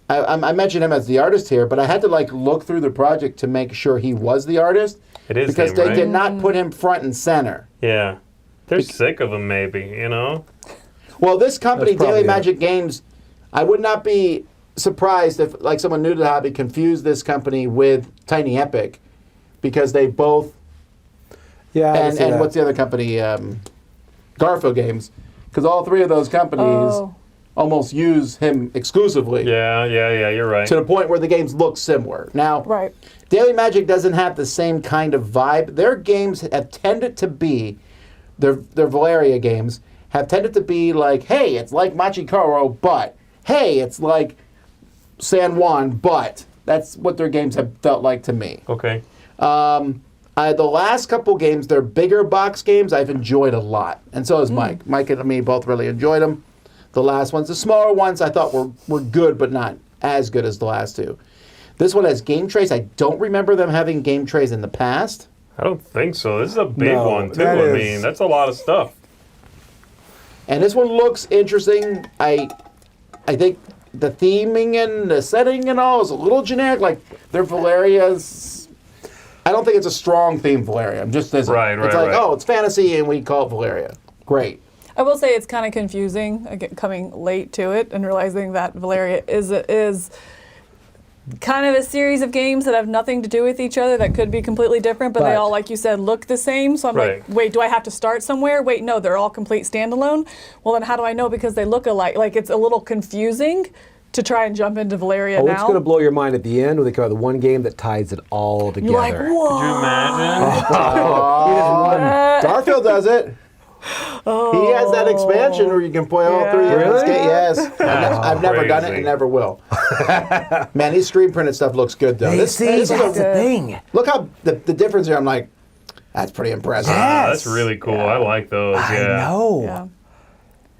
I mentioned him as the artist here, but I had to look through the project to make sure he was the artist. It is because him, they right? did not put him front and center. Yeah, they're sick of him, maybe. You know. Well, this company, That's probably Daily Magic Games, I would not be surprised if someone new to the hobby confused this company with Tiny Epic, because they both Yeah. I can and see that. what's the other company? Garfield Games, because all three of those companies Oh. almost use him exclusively. Yeah, you're right. To the point where the games look similar. Now, right. Daily Magic doesn't have the same kind of vibe. Their games have tended to be, their Valeria games have tended to be like, hey, it's like Machikoro, but hey, it's like San Juan, but that's what their games have felt like to me. Okay. The last couple games, they're bigger box games, I've enjoyed a lot. And so has Mike. Mike and me both really enjoyed them. The last ones, the smaller ones, I thought were good, but not as good as the last two. This one has game trays. I don't remember them having game trays in the past. I don't think so. This is a big No, one too. that I is- mean, that's a lot of stuff. And this one looks interesting. I think the theming and the setting and all is a little generic. Like their Valeria's, I don't think it's a strong theme Valeria. I'm just isn't. Right, It's like, right. oh, it's fantasy and we call it Valeria. Great. I will say it's kind of confusing, again, coming late to it and realizing that Valeria is kind of a series of games that have nothing to do with each other that could be completely different, but they But- all, like you said, look the same. So I'm Right. like, wait, do I have to start somewhere? Wait, no, they're all complete standalone. Well, then how do I know? Because they look alike. Like, it's a little confusing to try and jump into Valeria Oh, now. it's going to blow your mind at the end when they come out with one game that ties it all together. You're like, whoa. Could you imagine? Garfield does it. He has that expansion where you can play all three of his Really? games. Yes. I've never done it crazy. and never will. Man, these screen printed stuff looks good though. This is a- thing. look how the difference here. I'm like, that's pretty impressive. Yeah. That's really cool. I like those. I Yeah. know. Yeah.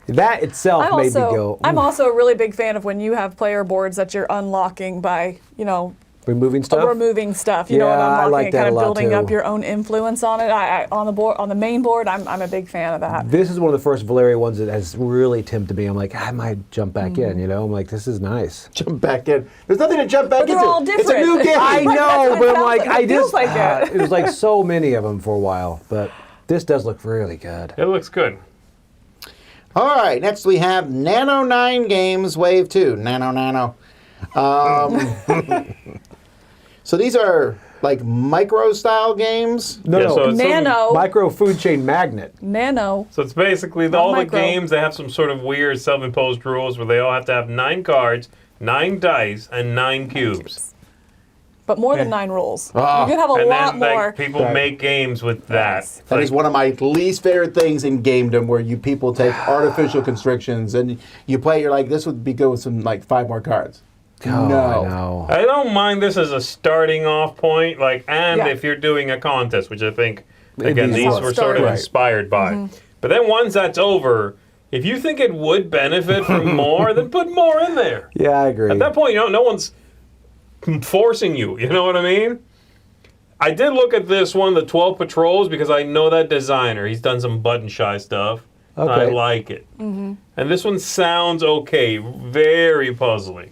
That itself made me go, I'm also a really big fan of when you have player boards that you're unlocking by, removing stuff. removing stuff. You know, and Yeah, I unlocking like and that kind a of lot, building up too. your own influence on it. On the board, on the main board, I'm a big fan of that. This is one of the first Valeria ones that has really tempted me. I'm like, I might jump back in, I'm like, this is nice. Jump back in. There's nothing to jump back But they're into. all It's a different. new game. I know, what but it I'm like, sounds like. It feels like it. it was like so many of them for a while, but this does look really good. It looks good. All right, next we have Nano9games Wave 2. Nano. So these are like micro-style games? No, Yeah, no. so it's Nano. Micro food chain magnet. Nano. So it's basically Not all the micro. games that have some sort of weird self-imposed rules where they all have to have 9 cards, 9 dice, and 9 cubes. But more than 9 rules. Ah. You could have a And lot then more. like, people make games with that. Yes. That is one of my least favorite things in gamedom, where you people take artificial constrictions and you play it, you're like, this would be good with some like 5 more cards. Oh, No. I know. I don't mind this as a starting off point, like, and Yeah. if you're doing a contest, which I think, again, That's these how it were sort of started. inspired by. But then once that's over, if you think it would benefit from more, then put more in there. Yeah, I agree. At that point, no one's forcing you. You know what I mean? I did look at this one, the 12 Patrols, because I know that designer. He's done some button shy stuff. I Okay. like it. And this one sounds okay. Very puzzly.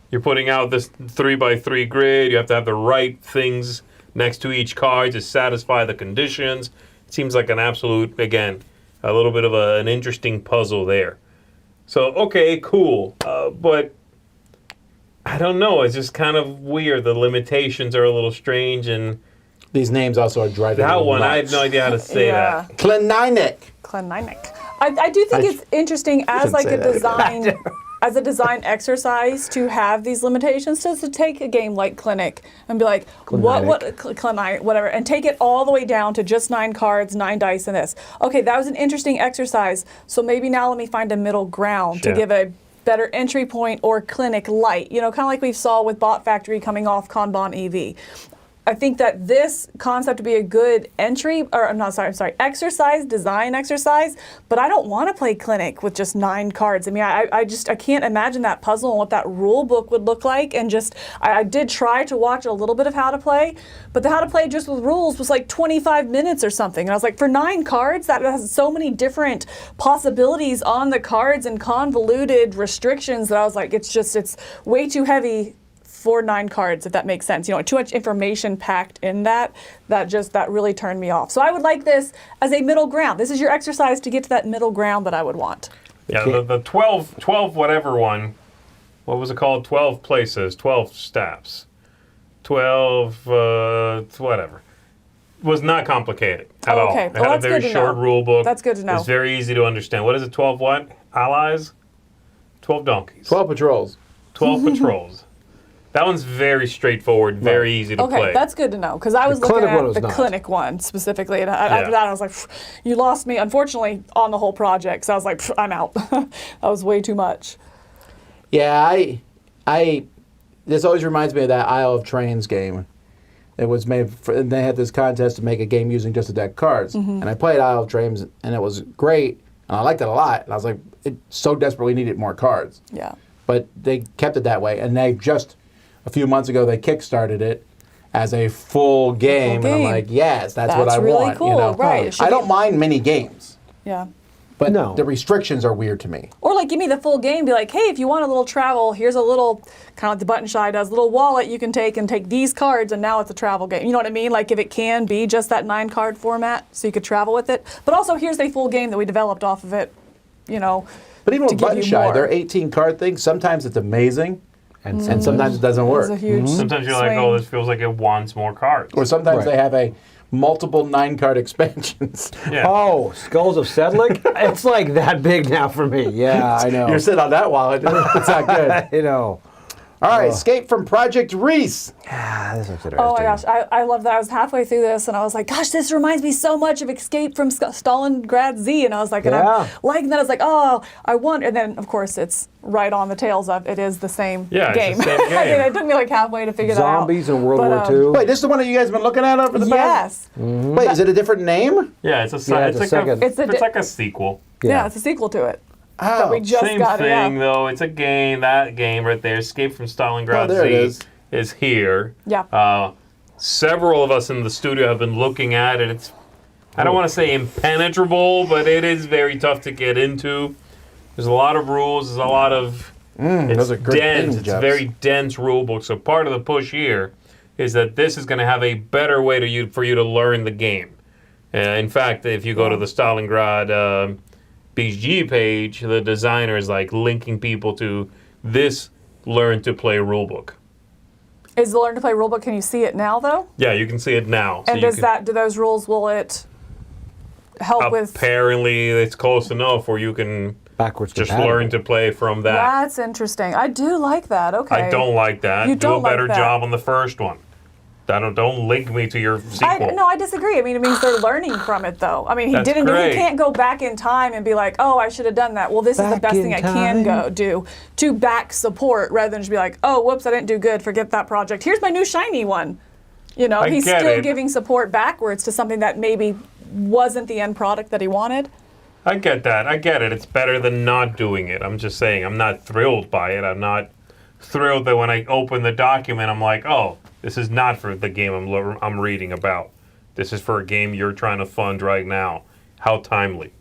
You're putting out this 3x3 grid. You have to have the right things next to each card to satisfy the conditions. It seems like an absolute, again, a little bit of an interesting puzzle there. So, okay, cool. But I don't know. It's just kind of weird. The limitations are a little strange. And These names also are driving that me one, I have nuts. no idea how to say Yeah. that. Kleininic. Kleininic. I do think it's interesting as shouldn't like say a that. design as a design exercise to have these limitations, just to take a game like Clinic and be like, Kleininic, whatever, and take it all the way down to just 9 cards, 9 dice, and this. Okay, that was an interesting exercise. So maybe now let me find a middle ground to Sure. give a better entry point or Clinic light. You know, kind of like we saw with Bot Factory coming off Kanban EV. I think that this concept would be a good entry, or I'm sorry, exercise, design exercise, but I don't want to play Clinic with just 9 cards. I mean, I can't imagine that puzzle and what that rule book would look like, and I did try to watch a little bit of how to play, but the how to play just with rules was like 25 minutes or something, and I was like, for 9 cards, that has so many different possibilities on the cards and convoluted restrictions that I was like, it's way too heavy for 9 cards, if that makes sense. You know, too much information packed in that really turned me off. So I would like this as a middle ground. This is your exercise to get to that middle ground that I would want. Yeah, the 12 whatever one, what was it called? 12 places, 12 steps, 12 whatever. Was not complicated at all. Okay. It Well, had a that's very good to short know. rule book. That's good to know. It's very easy to understand. What is it, 12 what? Allies? 12 donkeys. 12 patrols. 12 patrols. That one's very straightforward, very easy to Okay, play. that's good to know, because I was The looking Clinic one at was the not. Clinic one specifically, and after that I was like, you lost me, unfortunately, on the whole project. So I was like, I'm out. That was way too much. Yeah, this always reminds me of that Isle of Trains game. It was made and they had this contest to make a game using just a deck of cards. And I played Isle of Trains, and it was great, and I liked it a lot. And I was like, it so desperately needed more cards. Yeah. But they kept it that way, and they just, a few months ago, they kickstarted it as a full game, and I'm game. like, yes, that's what That's I really want. cool, You know? right, it should I be- don't mind mini games, Yeah. but No. the restrictions are weird to me. Or like give me the full game, be like, hey, if you want a little travel, here's a little, kind of like the Button Shy does, little wallet you can take and take these cards, and now it's a travel game. You know what I mean? Like if it can be just that 9 card format so you could travel with it. But also here's a full game that we developed off of it, you know. But even to with give Button you Shy, more. their 18 card thing, sometimes it's amazing, And and sometimes it doesn't It's work. a huge Sometimes you're like, swing. oh, this feels like it wants more cards. Or sometimes Right. they have a multiple 9 card expansions. Yeah. Oh, Skulls of S.T.A.L.K.E.R? It's like that big now for me. Yeah, I know. You're sitting on that wallet. It's not good. You know. All right, Escape from Projekt Riese. Ah, this looks interesting. Oh my gosh, I love that. I was halfway through this and I was like, gosh, this reminds me so much of Escape from Stalingrad Z. And I was like, and Yeah. I'm liking that. I was like, oh, I wonder. And then, of course, it's right on the tails of it is the same Yeah, it's game. the same I mean, game. it took me like halfway to figure that out. Zombies in World But, War II. Wait, this is the one that you guys have been looking at over the past? Yes. Wait, is it a different name? Yeah, it's a Yeah, it's it's a like second. It's it's a like a sequel. Yeah, it's a sequel to it. Oh, We just Same got thing it. though. It's a game. That game right there, Escape from Stalingrad Oh, there it Z, is here. Yeah. Several of us in the studio have been looking at it. It's I don't want to say impenetrable, but it is very tough to get into. There's a lot of rules. There's a lot of it's those are great dense. things, It's Jeff. a very dense rule book. So part of the push here is that this is going to have a better way for you to learn the game. In fact, if you go to the Stalingrad BG page, the designer is like linking people to this Learn to Play rulebook. Is the Learn to Play rulebook, can you see it now though? Yeah, you can see it now. So And do those rules, will it help with? Apparently, it's close enough where you can Backwards just compatible. learn to play from that. That's interesting. I do like that. Okay. I don't like that. You Do don't a better like that. job on the first one. Don't link me to your sequel. No, I disagree. I mean, it means they're learning from it, though. I mean, he That's didn't. great. He can't go back in time and be like, "Oh, I should have done that." Well, this is the Back best thing in I can time. do to back support, rather than just be like, "Oh, whoops, I didn't do good. Forget that project. Here's my new shiny one." You know, I he's get still it. giving support backwards to something that maybe wasn't the end product that he wanted. I get that. I get it. It's better than not doing it. I'm just saying, I'm not thrilled by it. I'm not thrilled that when I open the document, I'm like, oh, this is not for the game I'm reading about. This is for a game you're trying to fund right now. How timely.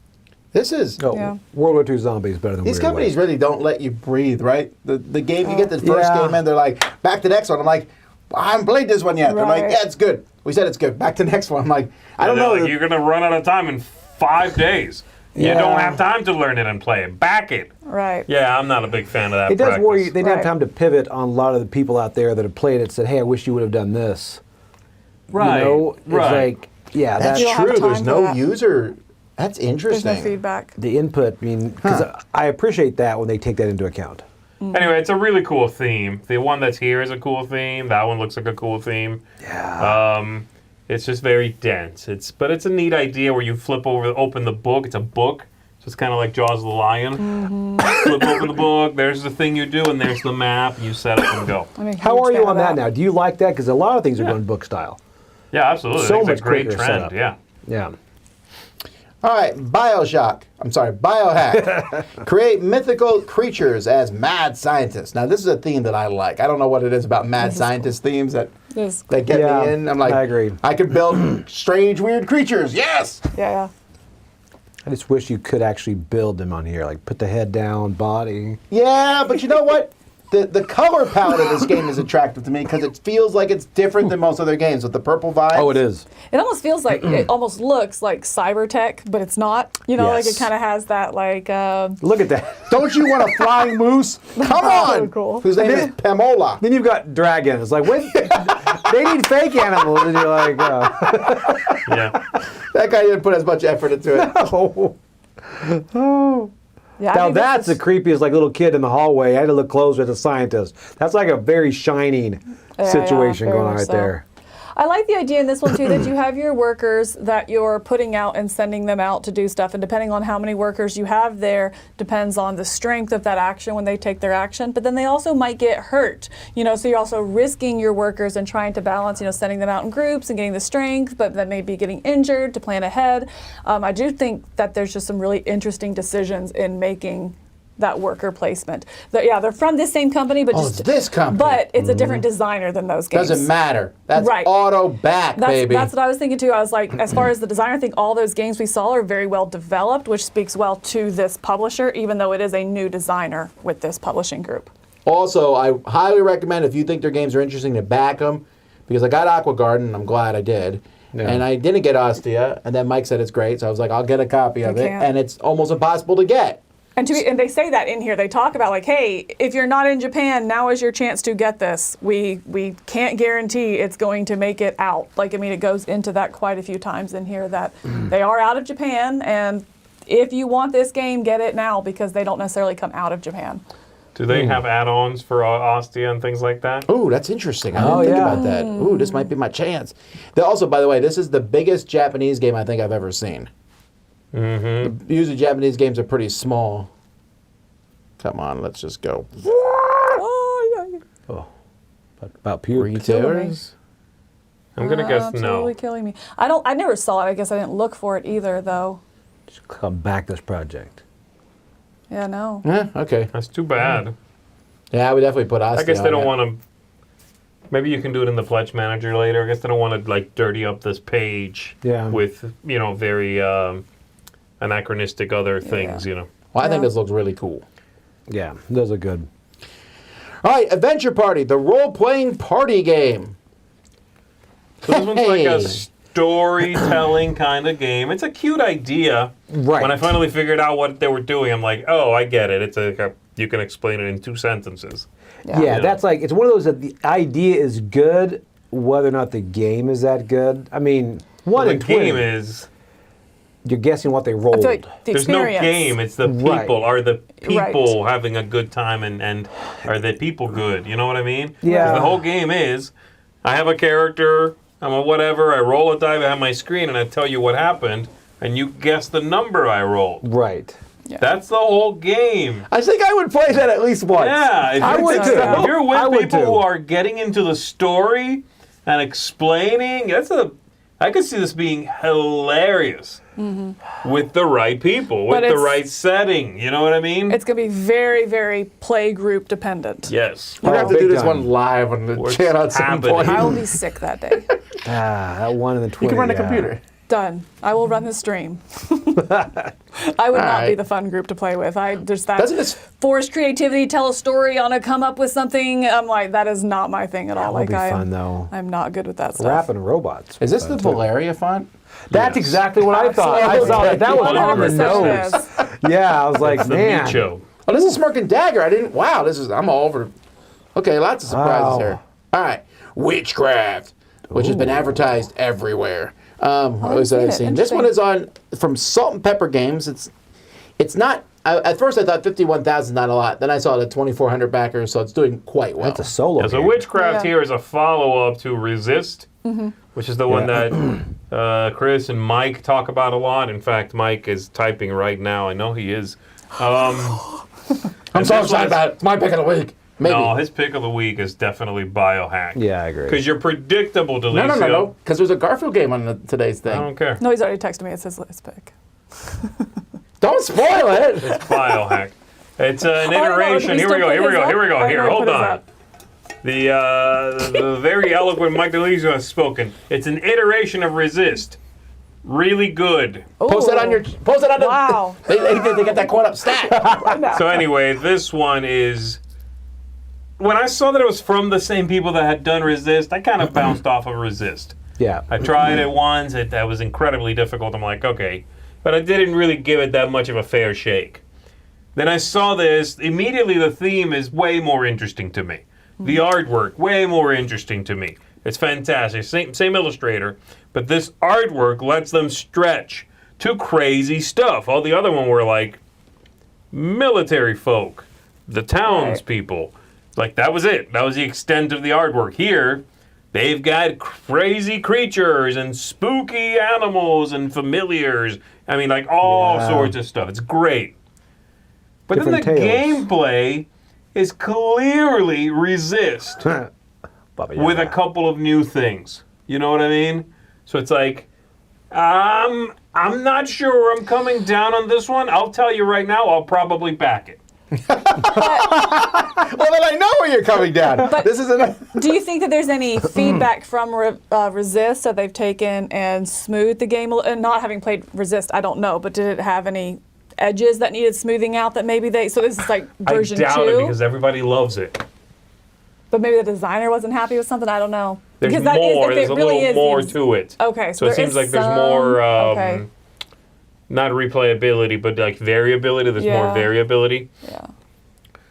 This is No, Yeah. World War II Zombies better than these Weird companies West. really don't let you breathe, right? The game you get the first Yeah. game in, they're like, back to the next one. I'm like, I haven't played this one yet. They're like, Right. yeah, it's good. We said it's good. Back to the next one. I'm like, I don't And they're know. like, you're going to run out of time in 5 days. You Yeah. don't have time to learn it and play it. Back it. Right. Yeah, I'm not a big fan of that It does practice. worry. They didn't have Right. time to pivot on a lot of the people out there that have played it. Said, "Hey, I wish you would have done this." Right. You know, it's right. like, yeah, That's You don't have true. There's time for no that. user. That's There's interesting. no feedback. the input. I mean, because I appreciate that when they take that into account. Anyway, it's a really cool theme. The one that's here is a cool theme. That one looks like a cool theme. Yeah. It's just very dense. But it's a neat idea where you open the book. It's a book, so it's kind of like Jaws of the Lion. Flip open the book. There's the thing you do, and there's the map. You set up and go. I'm a How huge are you fan on of that now? Do you like that? Because a lot of things are going book style. Yeah, absolutely. So I think much it's a great quicker trend. setup. Yeah. Yeah. All right, Biohack. Create mythical creatures as mad scientists. Now, this is a theme that I like. I don't know what it is about mad scientist themes that get Yeah, me in. I'm like, I agree. I could build strange, weird creatures. Yes. Yeah. I just wish you could actually build them on here, like put the head down, body. Yeah, but you know what? The color palette of this game is attractive to me because it feels like it's different than most other games with the purple vibes. Oh, it is. It almost feels like it almost looks like cybertech, but it's not. You know, like Yes. it kind of has that like. Look at that. Don't you want a flying moose? Come on! Cool. Whose name is Pamola. Then you've got dragon. It's like, what? They need fake animals, and you're like, Yeah. That guy didn't put as much effort into it. oh. Yeah, I Now think this that's the is- creepiest, like little kid in the hallway. I had to look closer at the scientist. That's like a very shining situation very going on much right so. there. I like the idea in this one too that you have your workers that you're putting out and sending them out to do stuff, and depending on how many workers you have there depends on the strength of that action when they take their action. But then they also might get hurt, you know, so you're also risking your workers and trying to balance, you know, sending them out in groups and getting the strength, but then maybe getting injured to plan ahead. I do think that there's just some really interesting decisions in making that worker placement. They're from this same company, but Oh, it's this company. But it's a different designer than those games. Doesn't matter. That's Right. auto back, baby. That's what I was thinking too. I was like, as far as the designer, I think all those games we saw are very well developed, which speaks well to this publisher, even though it is a new designer with this publishing group. Also, I highly recommend if you think their games are interesting to back them, because I got Aqua Garden, I'm glad I did. Yeah. And I didn't get S.T.A.L.K.E.R, and then Mike said it's great, so I was like, I'll get a copy of it, can't. and it's almost impossible to get. And they say that in here. They talk about like, hey, if you're not in Japan, now is your chance to get this. We can't guarantee it's going to make it out. Like, I mean, it goes into that quite a few times in here that they are out of Japan, and if you want this game, get it now because they don't necessarily come out of Japan. Do they have add-ons for Ostia and things like that? Ooh, that's interesting. I didn't Oh, think yeah. about that. Ooh, this might be my chance. Also, by the way, this is the biggest Japanese game I think I've ever seen. Mm-hmm. Usually Japanese games are pretty small. Come on, let's just go. Oh, yeah. About pure. Retailers? I'm gonna guess no. Absolutely killing me. I never saw it. I guess I didn't look for it either, though. Just click on back this project. Yeah, no. Yeah, okay. That's too bad. Yeah, I would definitely put I Ostia guess they don't on it. want to. Maybe you can do it in the Pledge Manager later. I guess they don't want to like dirty up this page Yeah. with very anachronistic other things. You know. Well, I think Yeah. this looks really cool. Yeah, those are good. All right, Adventure Party, the role-playing party game. So this one's like a Hey. storytelling kind of game. It's a cute idea. Right. When I finally figured out what they were doing, I'm like, oh, I get it. It's you can explain it in 2 sentences. Yeah, that's like, it's one of those that the idea is good, whether or not the game is that good. I mean, Well, the in 20, game is... you're guessing what they rolled. I feel like the There's no experience. game. It's the people. Right. Are the people Right. having a good time, and are the people good? You know what I mean? Yeah. 'Cause the whole game is, I have a character, I'm a whatever, I roll a die, I have my screen, and I tell you what happened, and you guess the number I rolled. Right. Yeah. That's the whole game. I think I would play that at least once. Yeah, if I you're- would too. If you're I with would people too. who are getting into the story and explaining, I could see this being hilarious with the right people, with But the it's- right setting. You know what I mean? It's going to be very, very play group dependent. Yes. We're going to have to big do this time. one live on the What's channel at some happening? point. I will be sick that day. That 1 in the 20. You can run a yeah. computer. Done. I will run the stream. I would not be right. the fun group to play with. There's that Doesn't this... forced creativity, tell a story on a come up with something. I'm like, that is not my thing at all. That would Like be fun, though. I'm not good with that stuff. Rapping robots. Is this the Valeria font? That's Yes. exactly what I thought. I Absolutely. saw that was on the 100% nose. it is. Yeah, I was like, It's the man. meat show. Oh, this is Smirk and Dagger. I didn't... Wow, this is... I'm all over... Okay, lots of surprises Wow. here. All right. Witchcraft, which has been advertised everywhere. What was that I've seen? This one is on... From Salt and Pepper Games. It's not... at first I thought 51,000 not a lot. Then I saw the 2,400 backers, so it's doing quite well. That's a solo Yeah, so game. Witchcraft Yeah. here is a follow-up to Resist, which is the one that Chris and Mike talk about a lot. In fact, Mike is typing right now. I know he is. I'm so excited about it. It's my pick of the week. Maybe. No, his pick of the week is definitely Biohack. Yeah, I agree. Because you're predictable, Delicio. No. Because there's a Garfield game on today's thing. I don't care. No, he's already texted me. It says let's pick. Don't spoil it. Biohack. It's an no, iteration. we Here we still go. put Here we his go. up? Here we go. Or Here, no, hold put his on. up. The very eloquent Mike Delizio has spoken. It's an iteration of Resist. Really good. Post that on your. Post it on the. Wow. They get that quote up stat. So anyway, this one is. When I saw that it was from the same people that had done Resist, I kind of bounced off of Resist. Yeah. I tried it once. That was incredibly difficult. I'm like, okay. But I didn't really give it that much of a fair shake. Then I saw this. Immediately, the theme is way more interesting to me. The artwork, way more interesting to me. It's fantastic. Same illustrator. But this artwork lets them stretch to crazy stuff. All the other one were like military folk, the townspeople. Like, that was it. That was the extent of the artwork. Here, they've got crazy creatures and spooky animals and familiars. I mean, like, all sorts of stuff. It's great. But then the Different tales. gameplay is clearly Resist Baba with a Yaga. couple of new things. You know what I mean? So it's like, I'm not sure I'm coming down on this one. I'll tell you right now, I'll probably back it. Well, then I know where you're coming down. This is an. Do you think that there's any feedback from Resist that they've taken and smoothed the game? And not having played Resist, I don't know, but did it have any edges that needed smoothing out that maybe they... So this is like version I doubt 2? it because everybody loves it. But maybe the designer wasn't happy with something? I don't know. There's Because that is- more. if There's it a really little is more these- to it. Okay, So it there seems is like there's some- more, okay. not replayability, but like variability. There's more Yeah. variability. Yeah.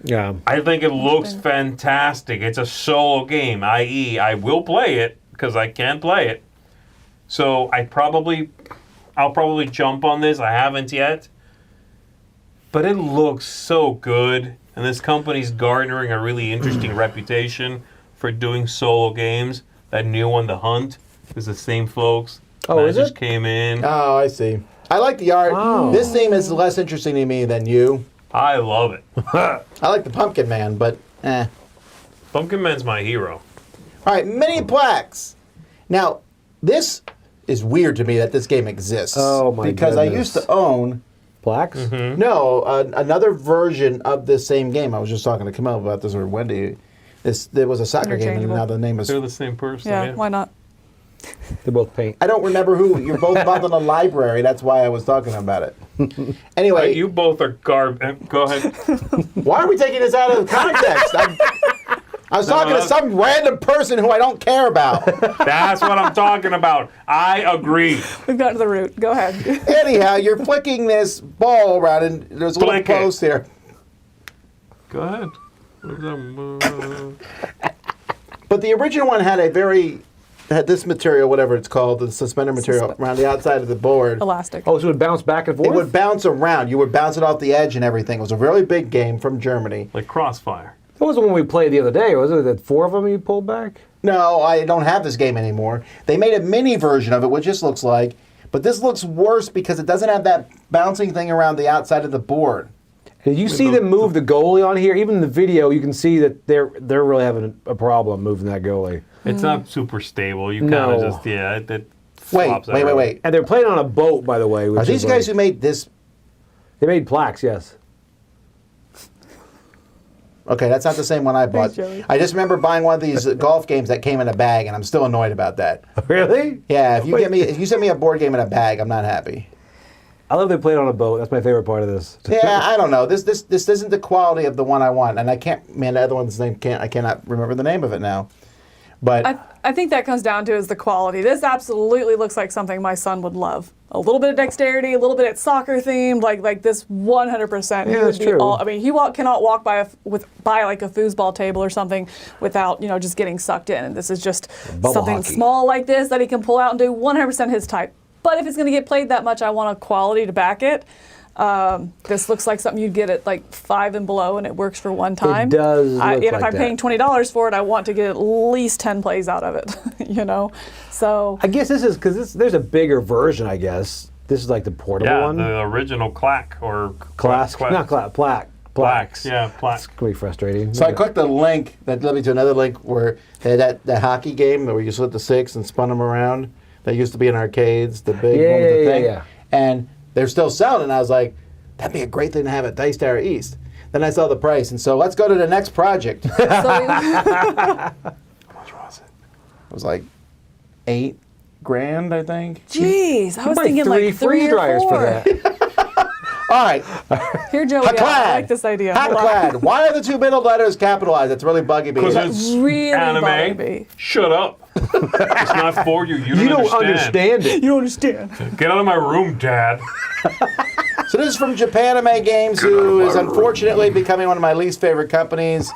Yeah. I think it looks fantastic. It's a solo game, i.e., I will play it because I can play it. So I'll probably jump on this. I haven't yet. But it looks so good. And this company's garnering a really interesting reputation for doing solo games. That new one, The Hunt, is the same folks. Oh, that is just it? came in. Oh, I see. I like the art. Oh. This theme is less interesting to me than you. I love it. I like the Pumpkin Man, but eh. Pumpkin Man's my hero. All right, mini PLAKKS. Now, this is weird to me that this game exists. Oh, my Because I goodness. used to own PLAKKS? no another version of this same game. I was just talking to Camille about this or Wendy. There was a soccer game, and Interchangeable. now the name is. They're the same person. Yeah, why not? They both paint. I don't remember who. You're both involved in a library. That's why I was talking about it. Anyway, You both are Go ahead. why are we taking this out of context? I was talking to some random person who I don't care about. That's what I'm talking about. I agree. We've gotten to the root. Go ahead. Anyhow, you're flicking this ball around, and there's a little Flick it. post here. Go ahead. But the original one had this material, whatever it's called, the suspender material, around the outside of the board. Elastic. Oh, so it would bounce back and forth? It would bounce around. You would bounce it off the edge and everything. It was a really big game from Germany. Like Crossfire. That was the one we played the other day. Was it the 4 of them you pulled back? No, I don't have this game anymore. They made a mini version of it, which this looks like, but this looks worse because it doesn't have that bouncing thing around the outside of the board. Did you see them move the goalie on here? Even in the video, you can see that they're really having a problem moving that goalie. It's not super stable. You kind of just, it flops Wait. everywhere. And they're playing on a boat, by the way. Are these guys who made this? They made PLAKKS, yes. Okay, that's not the same one I bought. Thanks, Joey. I just remember buying one of these golf games that came in a bag, and I'm still annoyed about that. Really? Yeah, if you send me a board game in a bag, I'm not happy. I love they played on a boat. That's my favorite part of this. Yeah, I don't know. This isn't the quality of the one I want, and I can't. Man, the other one's name I cannot remember the name of it now. But I think that comes down to is the quality. This absolutely looks like something my son would love. A little bit of dexterity, a little bit of soccer themed, like this 100%. Yeah, that's true. I mean, he cannot walk by like a foosball table or something without just getting sucked in. And this is just Bubble something hockey. small like this that he can pull out and do 100% his type. But if it's going to get played that much, I want a quality to back it. This looks like something you'd get at like 5 and below, and it works for one time. It does look And if like I'm that. paying $20 for it, I want to get at least 10 plays out of it. So I guess this is because there's a bigger version, I guess. This is like the portable Yeah, one. the original CLAK or PLAKKS. Not PLAKKS. PLAKKS. Yeah, It's PLAKKS. going to be frustrating. so I clicked the link that led me to another link where they had that hockey game where you slid the 6 and spun them around. That used to be in arcades, the big one with the thing. Yeah. And they're still selling, and I was like, that'd be a great thing to have at Dice Tower East. Then I saw the price, and so let's go to the next project. How much was it? It was like $8,000, I think. Jeez, I was Buy thinking like 3 freeze or dryers 4. for that. All right, Here, Joey, I HacKClaD. like this idea. Hold on. HacKClaD. Why are the 2 middle letters capitalized? That's really bugging me. Because it's really bothered anime. me. Shut up. It's not for you. You You don't understand. understand it. You don't understand. Get out of my room, Dad. So this is from Japanime, who is unfortunately becoming one of my least favorite companies,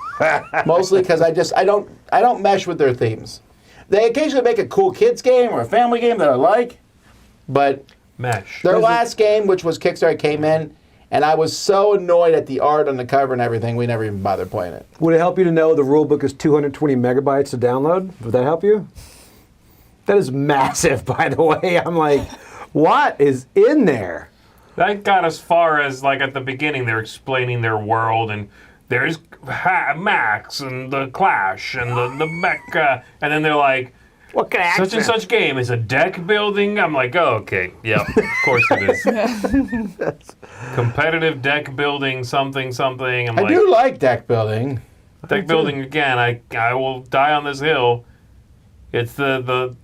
mostly because I don't mesh with their themes. They occasionally make a cool kids game or a family game that I like, but Mesh. their last game, which was Kickstarter, came in, and I was so annoyed at the art on the cover and everything, we never even bothered playing it. Would it help you to know the rule book is 220 megabytes to download? Would that help you? That is massive, by the way. I'm like, what is in there? That got as far as, like, at the beginning, they're explaining their world, and there's Max, and the Clash, and the Mecha, and then they're like, What kind of such and such game is a deck building. I'm like, oh, okay, yeah, of course it is. Competitive deck building, something. I'm I like, do like deck building. deck building again. I will die on this hill. It's the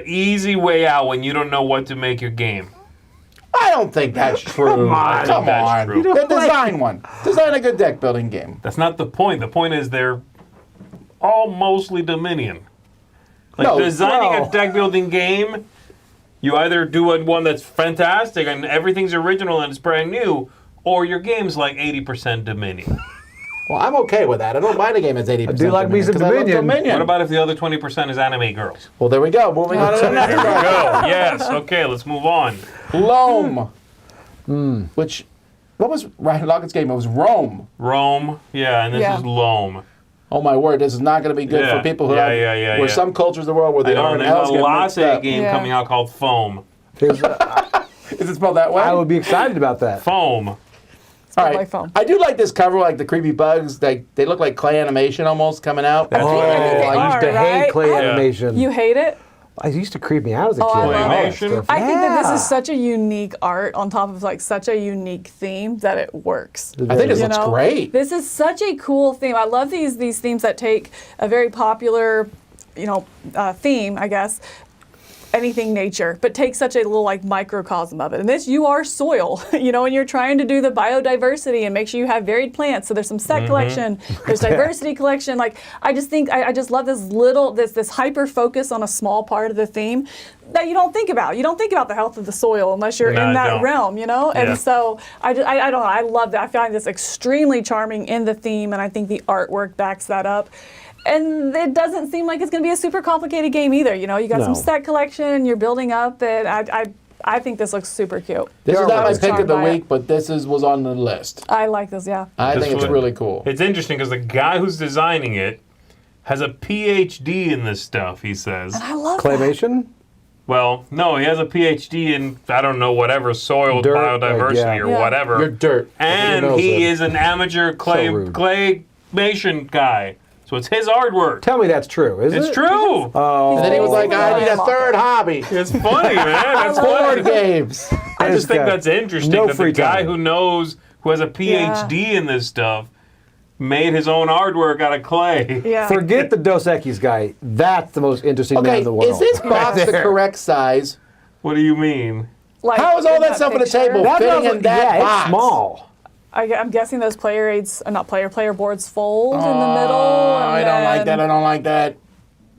easy way out when you don't know what to make your game. I don't think that's true. Come on. Come That's on. true. Then design one. Design a good deck building game. That's not the point. The point is they're all mostly Dominion. Like No, designing well- a deck building game, you either do one that's fantastic and everything's original and it's brand new, or your game's like 80% Dominion. Well, I'm okay with that. I don't mind a game that's 80%. I do like me some 'cause I love Dominion. What about if the other 20% is anime girls? Well, there we go. Moving on to the next There we one. go. Yes. Okay. Let's move on. Loam. Which, what was Ryan Lockett's game? It was Rome. Rome. Yeah, and this Yeah. is Loam. Oh my word, this is not going to be good Yeah. for people who Yeah, have, yeah, where yeah. some cultures of the world where I the know, R and and L's there's a get mixed latte up. game Yeah. coming out called Foam. There's Is it spelled that way? I would be excited about that. Foam. All right. like foam. I do like this cover, like the creepy bugs. They look like clay animation almost coming out. That's Oh, what it is. They I used to are, hate right? clay I- animation. You hate it? It used to creep me out as a Oh, kid. I love all that it. stuff. I think that this Yeah. is such a unique art on top of like such a unique theme that it works. I think this You looks know? great. This is such a cool theme. I love these themes that take a very popular, theme, I guess, anything nature, but take such a little like microcosm of it. And this, you are soil, you know, and you're trying to do the biodiversity and make sure you have varied plants. So there's some set collection, there's diversity collection. Like, I just think, I just love this little, this hyper focus on a small part of the theme that you don't think about. You don't think about the health of the soil unless you're in that realm, you know? And so I don't know, I love that. I find this extremely charming in the theme, and I think the artwork backs that up. And it doesn't seem like it's going to be a super complicated game either. You know, you got some set collection, you're building up, and I think this looks super cute. This is not my was pick of charmed the by week, but this was on the list. I like this, yeah. I think it's really cool. It's interesting because the guy who's designing it has a PhD in this stuff, he says. I love that. Claymation? Well, no, he has a PhD in, I don't know, whatever, soil Dirt, biodiversity or whatever. You're dirt. And he is an amateur claymation guy. So it's his artwork. Tell me that's true, is it? It's true. Oh. And then he was like, I need a third hobby. It's funny, man. That's Board funny. games. I just think that's interesting No that free the guy time. who has a PhD in this stuff made his own artwork out of clay. Yeah. Forget the Dos Equis guy. That's the most interesting man Okay, in the world. is this box the correct size? What do you mean? Like, How is all in that stuff on the picture, table? That fitting doesn't- in that yeah, box? it's small. I'm guessing those player boards fold in the middle. I don't like that. I don't like that.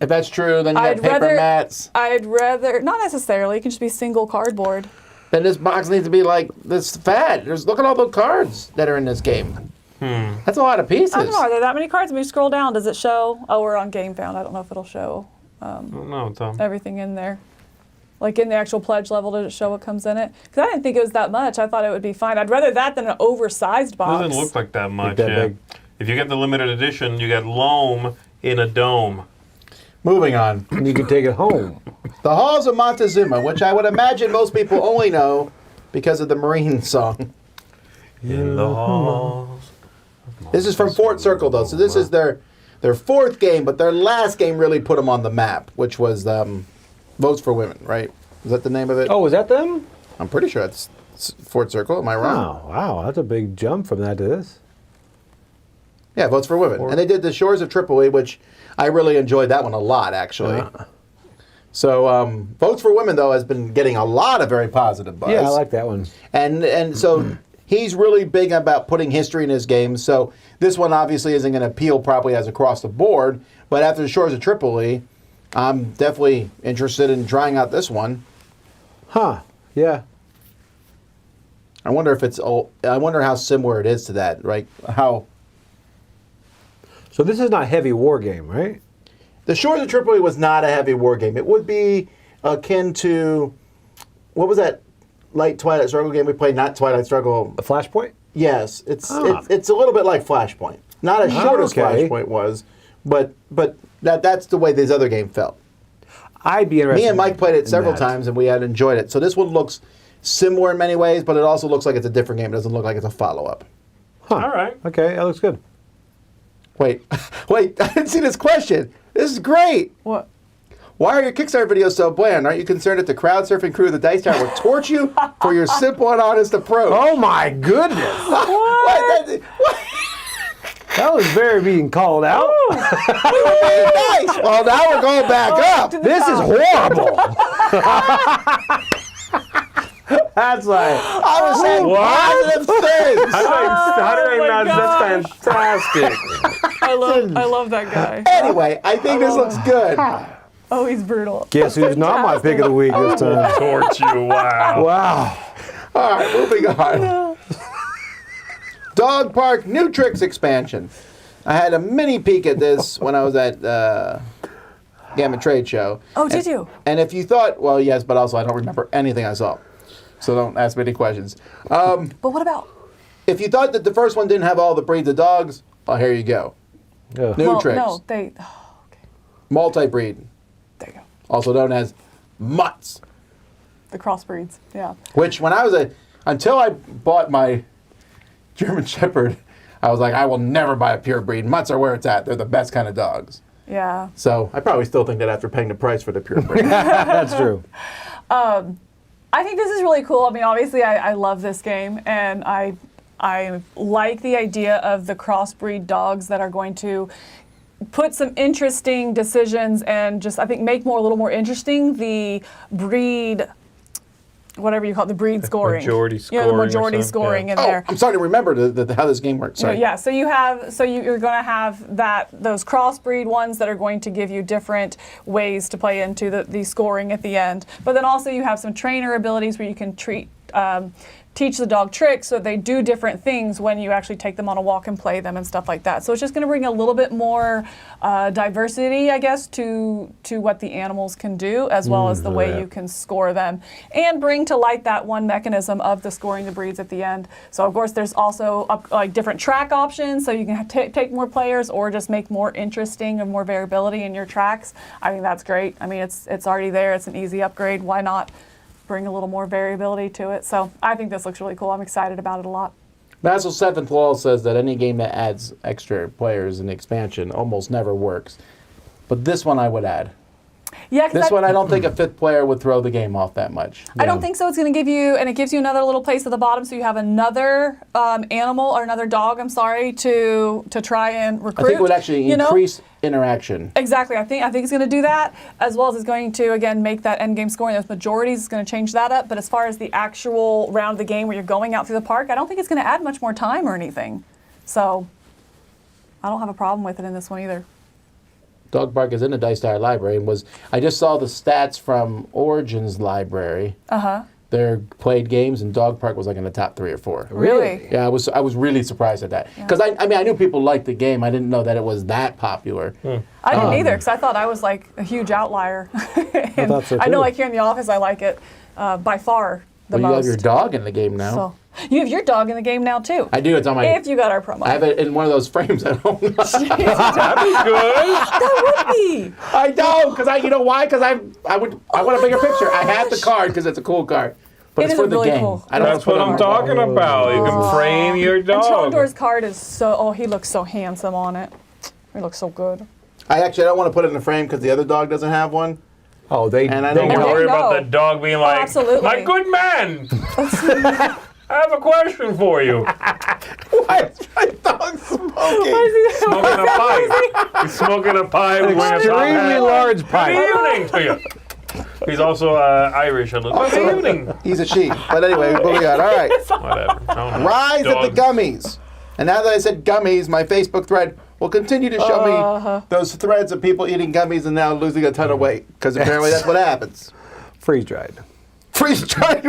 If that's true, then you got paper mats. I'd rather, not necessarily, it can just be single cardboard. Then this box needs to be like this fat. Look at all the cards that are in this game. That's a lot of pieces. I don't know, are there that many cards? When you scroll down, does it show? Oh, we're on Game Found. I don't know if it'll show No, Tom. everything in there. Like in the actual pledge level, did it show what comes in it? Because I didn't think it was that much. I thought it would be fine. I'd rather that than an oversized It box. doesn't look like that much, that yeah. big. If you get the limited edition, you get Loam in a dome. Moving on. And you can take it home. The Halls of Montezuma, which I would imagine most people only know because of the Marine song. In the halls. This is from Fort Circle, though. So this is their fourth game, but their last game really put them on the map, which was Votes for Women, right? Is that the name of it? Oh, is that them? I'm pretty sure it's Fort Circle. Am I wrong? Oh, wow. That's a big jump from that to this. Yeah, Votes for Women. And they did The Shores of Tripoli, which I really enjoyed that one a lot, actually. So Votes for Women, though, has been getting a lot of very positive buzz. Yeah, I like that one. And so he's really big about putting history in his games. So this one obviously isn't going to appeal probably as across the board. But after The Shores of Tripoli, I'm definitely interested in trying out this one. Huh. Yeah. I wonder if I wonder how similar it is to that, right? How So this is not heavy war game, right? The Shores of Tripoli was not a heavy war game. It would be akin to, what was that light Twilight Struggle game we played? Not Twilight Struggle. A Flashpoint? Yes, it's a little bit like Flashpoint. Not as short as Flashpoint was, but that's the way this other game felt. I'd be interested. Me and Mike played it several that. times, and we had enjoyed it. So this one looks similar in many ways, but it also looks like it's a different game. It doesn't look like it's a follow-up. Huh. All right. Okay, that looks good. Wait, I didn't see this question. This is great. What? Why are your Kickstarter videos so bland? Aren't you concerned that the crowdsurfing crew of the Dice Tower will torch you for your simple and honest approach? Oh my goodness! What? That was very being called out. Nice. Well, now we're going back up. This is horrible. That's like I was saying positive things. How did I not? That's fantastic. I love that guy. Anyway, I think this looks good. Oh, he's brutal. guess who's not my pick of the week this time? Torch you, wow. Wow. All right, moving on. Dog Park New Tricks expansion. I had a mini peek at this when I was at Gamma Trade Show. Oh, did you? And if you thought, well, yes, but also I don't remember anything I saw. So don't ask me any questions. But what about? If you thought that the first one didn't have all the breeds of dogs, well, here you go. Yeah. New tricks. No, they. Oh, okay. Multi-breed, There you go. also known as mutts. The crossbreeds. Yeah. Which when I was until I bought my German Shepherd, I was like, I will never buy a pure breed. Mutts are where it's at. They're the best kind of dogs. Yeah. So I probably still think that after paying the price for the pure breed. That's true. I think this is really cool. I mean, obviously, I love this game, and I like the idea of the crossbreed dogs that are going to put some interesting decisions and just, I think, make a little more interesting the breed, whatever you call it, the breed scoring. Majority scoring. The majority scoring in there. I'm starting to remember how this game works. Sorry. Yeah, so you're going to have those crossbreed ones that are going to give you different ways to play into the scoring at the end. But then also you have some trainer abilities where you can teach the dog tricks so they do different things when you actually take them on a walk and play them and stuff like that. So it's just going to bring a little bit more diversity, I guess, to what the animals can do, as well as the way you can score them, and bring to light that one mechanism of the scoring the breeds at the end. So of course there's also different track options, so you can take more players or just make more interesting and more variability in your tracks. I think that's great. I mean, it's already there. It's an easy upgrade. Why not bring a little more variability to it? So I think this looks really cool. I'm excited about it a lot. Basil Seventh Wall says that any game that adds extra players in the expansion almost never works. But this one I would add. Yeah, this one I don't think a fifth player would throw the game off that much. I don't think so. It's going to give you, and it gives you another little place at the bottom, so you have another animal or another dog, to try and recruit. I think it would actually increase interaction. Exactly. I think it's going to do that, as well as it's going to, again, make that end game scoring. Those majorities is going to change that up. But as far as the actual round of the game where you're going out through the park, I don't think it's going to add much more time or anything. So I don't have a problem with it in this one either. Dog Park is in the Dice Tower library and I just saw the stats from Origins library. Their played games, and Dog Park was like in the top 3 or 4. Really? Yeah, I was really surprised at that. Because I knew people liked the game. I didn't know that it was that popular. I didn't either, because I thought I was like a huge outlier. And thought so I know, too. like here in the office, I like it by far the Well, most. you have your dog in the game now. So, you have your dog in the game now too. I do. It's on my. If you got our promo. I have it in one of those frames at home. That'd be good. That would be. I don't, because you know why? Because I want a bigger picture. I have the card because it's a cool card, but It it's is for a the really game. cool- I don't That's put what it on I'm my talking wall. about. You can frame your And dog. Trondor's card is he looks so handsome on it. He looks so good. I don't want to put it in the frame because the other dog doesn't have one. Oh, And I Don't don't worry know. about that dog being like, absolutely. my good man, I have a question for you. Why is my dog smoking? Smoking a pipe. He's smoking a pipe. wearing a top extremely hat. large Good pipe. evening to you. He's also Irish. A little. Good evening. He's a sheep. But anyway, moving on. All right. Whatever. I don't know. Rise at the Dogs. Gummies. And now that I said gummies, my Facebook thread will continue to show me those threads of people eating gummies and now losing a ton of weight. Because apparently that's what happens. Freeze dried. Freeze dried.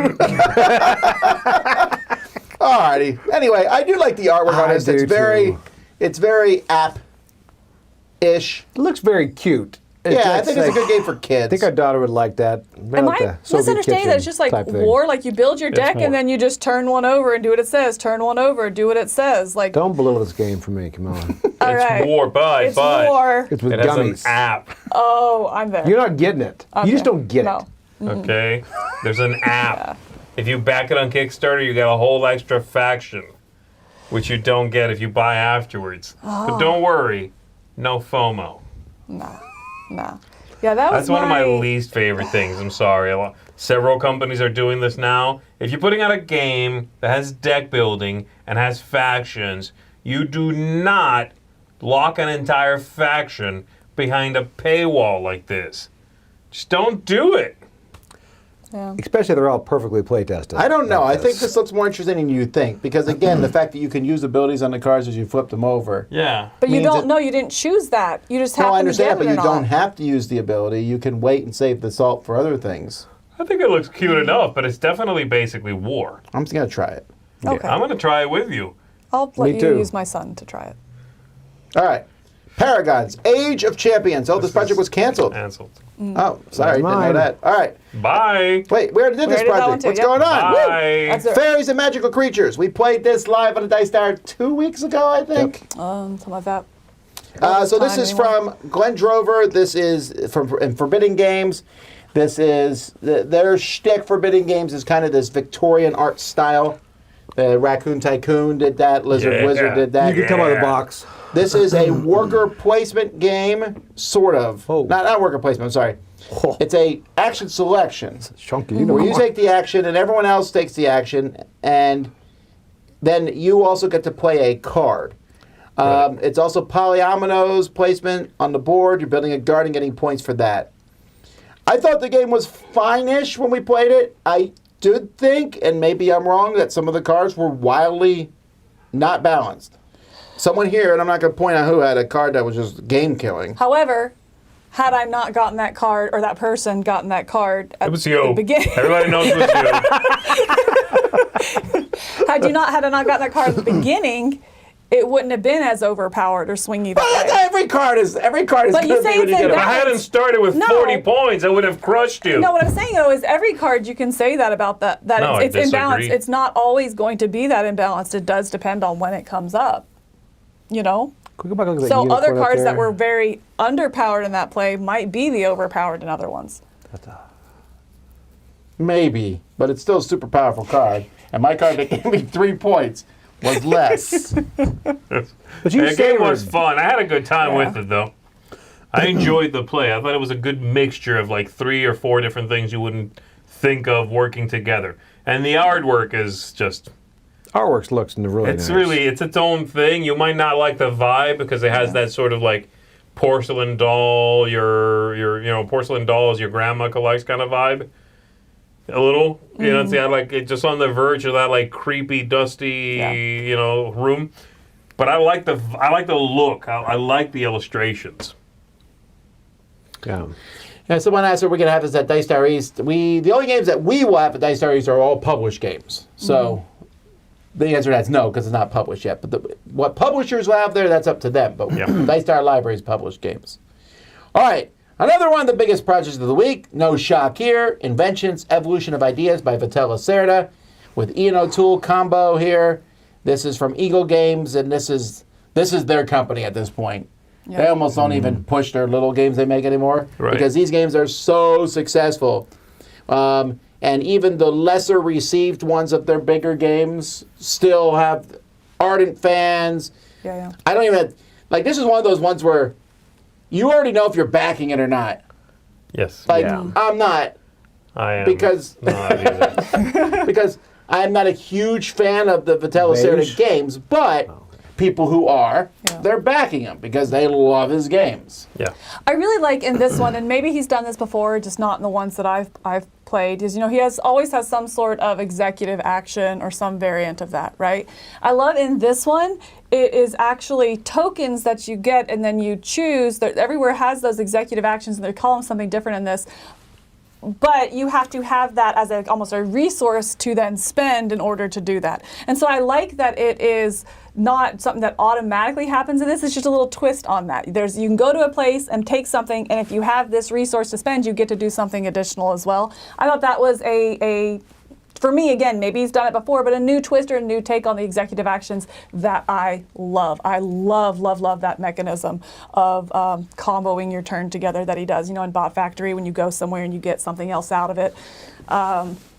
Alrighty. Anyway, I do like the artwork on I this. do It's very app-ish. It looks very cute. Yeah, I think it's a good game for kids. I think our daughter would like that. Am I misunderstanding that it's just like war? Like you build your deck war. and then you just turn one over and do what it says. Turn one over, do what it says. Like, Don't belittle this game for me. Come on. all right. It's war, but It's war. It's with it has gummies. an app. Oh, I'm there. You're not getting it. You just don't get No. it. Okay, there's an app. If you back it on Kickstarter, you get a whole extra faction, which you don't get if you buy afterwards. But don't worry, no FOMO. No. Yeah, that was That's one of my least favorite things. I'm sorry. Several companies are doing this now. If you're putting out a game that has deck building and has factions, you do not lock an entire faction behind a paywall like this. Just don't do it. Yeah. Especially if they're all perfectly playtested. I don't know. I like think this looks more interesting than you think. Because again, the fact that you can use abilities on the cards as you flip them over. Yeah. But you means don't that- know. You didn't choose that. You just No, happened I understand, to but get it you or don't not. have to use the ability. You can wait and save the salt for other things. I think it looks cute enough, but it's definitely basically war. I'm just going to try it. Okay. I'm going to try it with you. I'll let Me you too. use my son to try it. All right. Paragons, Age of Champions. Oh, this project was canceled. Cancelled. Oh, sorry. Didn't know mine. that. All right. Bye. Wait, we already did this already did that one project. too, What's yep. going on? Woo! Bye. That's it. Fairies and Magical Creatures. We played this live on the Dice Tower 2 weeks ago, I think. Something like that. So this is from Glenn Drover. This is from Forbidden Games. This is their shtick. Forbidden Games is kind of this Victorian art style. The Raccoon Tycoon did that. Lizard Yeah. Wizard did that. You can come out of the box. This is a worker placement game, sort of. Oh. Not worker placement. I'm sorry. Oh. It's a action selection. Chunky. You know Where you more. take the action and everyone else takes the action, and then you also get to play a card. It's also polyominoes placement on the board. You're building a garden, getting points for that. I thought the game was fine-ish when we played it. I did think, and maybe I'm wrong, that some of the cards were wildly not balanced. Someone here, and I'm not going to point out who, had a card that was just game-killing. However, had I not gotten that card, or that person gotten that card at the beginning. Everybody knows it was you. Had I not gotten that card at the beginning, it wouldn't have been as overpowered or swingy that way. Every card is But going you to say be when it's you get in it. If I hadn't started with 40 points, I would have crushed you. No, what I'm saying though is every card you can say that about that No, it's I imbalanced. disagree. It's not always going to be that imbalanced. It does depend on when it comes up. You know? Can we go back and look at that So other unicorn up cards that there? were very underpowered in that play might be the overpowered in other ones. Maybe, but it's still a super powerful card. And my card that gave me 3 points was less. But you The game was savored. fun. I had a good time Yeah. with it, though. I enjoyed the play. I thought it was a good mixture of like 3 or 4 different things you wouldn't think of working together. And the artwork is just... Artwork looks really It's nice. really, it's its own thing. You might not like the vibe because it has that sort of like porcelain doll, your porcelain dolls your grandma collects kind of vibe. A little, you know, it's like it's just on the verge of that like creepy, dusty, room. But I like the look. I like the illustrations. Yeah. Yeah, someone asked if we're going to have this at Dice Tower East. The only games that we will have at Dice Tower East are all published games. So the answer to that's no, because it's not published yet. But what publishers will have there, that's up to them. But Dice Tower Libraries published games. All right, another one of the biggest projects of the week. No shock here. Inventions, Evolution of Ideas by Vital Lacerda with Ian O'Toole combo here. This is from Eagle Games, and this is their company at this point. They almost don't even push their little games they make anymore because these games are so successful. And even the lesser received ones of their bigger games still have ardent fans. Yeah. I don't even, this is one of those ones where you already know if you're backing it or not. Yes. I'm not. I am. Because, not either. because I'm not a huge fan of the Vital Lacerda games, but people who are, they're backing him because they love his games. Yeah. I really like in this one, and maybe he's done this before, just not in the ones that I've played, is he always has some sort of executive action or some variant of that, right? I love in this one, it is actually tokens that you get and then you choose. Everywhere has those executive actions and they call them something different in this. But you have to have that as almost a resource to then spend in order to do that. And so I like that it is not something that automatically happens in this. It's just a little twist on that. You can go to a place and take something, and if you have this resource to spend, you get to do something additional as well. I thought that was for me, again, maybe he's done it before, but a new twist or a new take on the executive actions that I love. I love, love, love that mechanism of comboing your turn together that he does. In Bot Factory, when you go somewhere and you get something else out of it.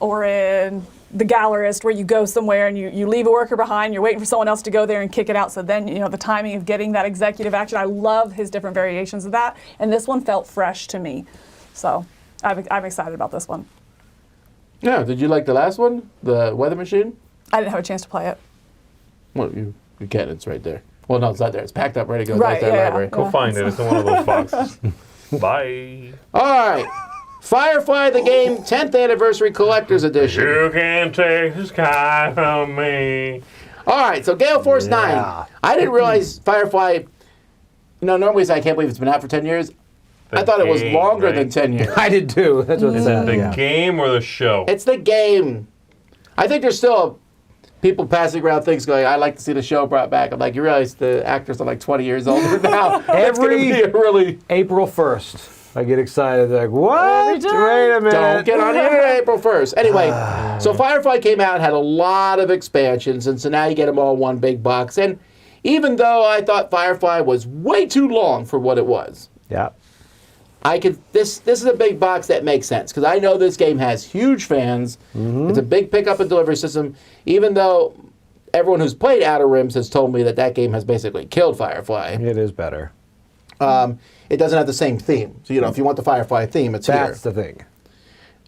Or in The Gallerist, where you go somewhere and you leave a worker behind, you're waiting for someone else to go there and kick it out. So then, the timing of getting that executive action, I love his different variations of that. And this one felt fresh to me. So I'm excited about this one. Yeah, did you like the last one, the Weather Machine? I didn't have a chance to play it. Well, you can. It's right there. Well, no, it's not there. It's packed up, ready to go. Right, Dice Tower yeah, Library. yeah. Go find it. It's in one of those boxes. Bye. All right. Firefly the Game 10th Anniversary Collector's Edition. You can take the sky from me. All right, so Gale Force 9. I didn't realize Firefly, normally I can't believe it's been out for 10 years. I thought it was game, longer right? than 10 years. I did too. That's what it said. The game or the show? It's the game. I think there's still people passing around things going, I'd like to see the show brought back. I'm like, you realize the actors are like 20 years older now. It's gonna be a really... April 1st, I get excited. Like, what? Every time. Wait a minute. Don't get on the internet April 1st. Anyway, so Firefly came out and had a lot of expansions, and so now you get them all in one big box. And even though I thought Firefly was way too long for what it was, Yeah. this is a big box that makes sense because I know this game has huge fans. It's a big pickup and delivery system, even though everyone who's played Outer Rims has told me that game has basically killed Firefly. It is better. It doesn't have the same theme. So, if you want the Firefly theme, it's That's here. the thing.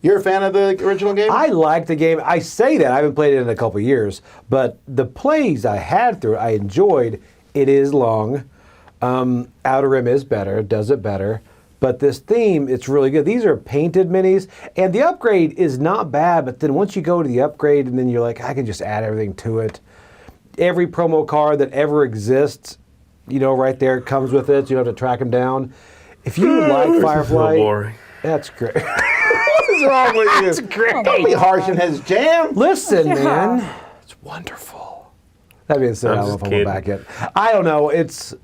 You're a fan of the original game? I like the game. I say that. I haven't played it in a couple of years, but the plays I had through it, I enjoyed. It is long. Outer Rim is better, does it better. But this theme, it's really good. These are painted minis, and the upgrade is not bad, but then once you go to the upgrade and then you're like, I can just add everything to it. Every promo card that ever exists, you know, right there comes with it, so you don't have to track them down. If you like Firefly, boring. that's great. What is wrong with you? That's great. Don't be harsh in his jam. Listen, man, it's wonderful. That being said, I don't know if I'm going back yet. I don't know. It's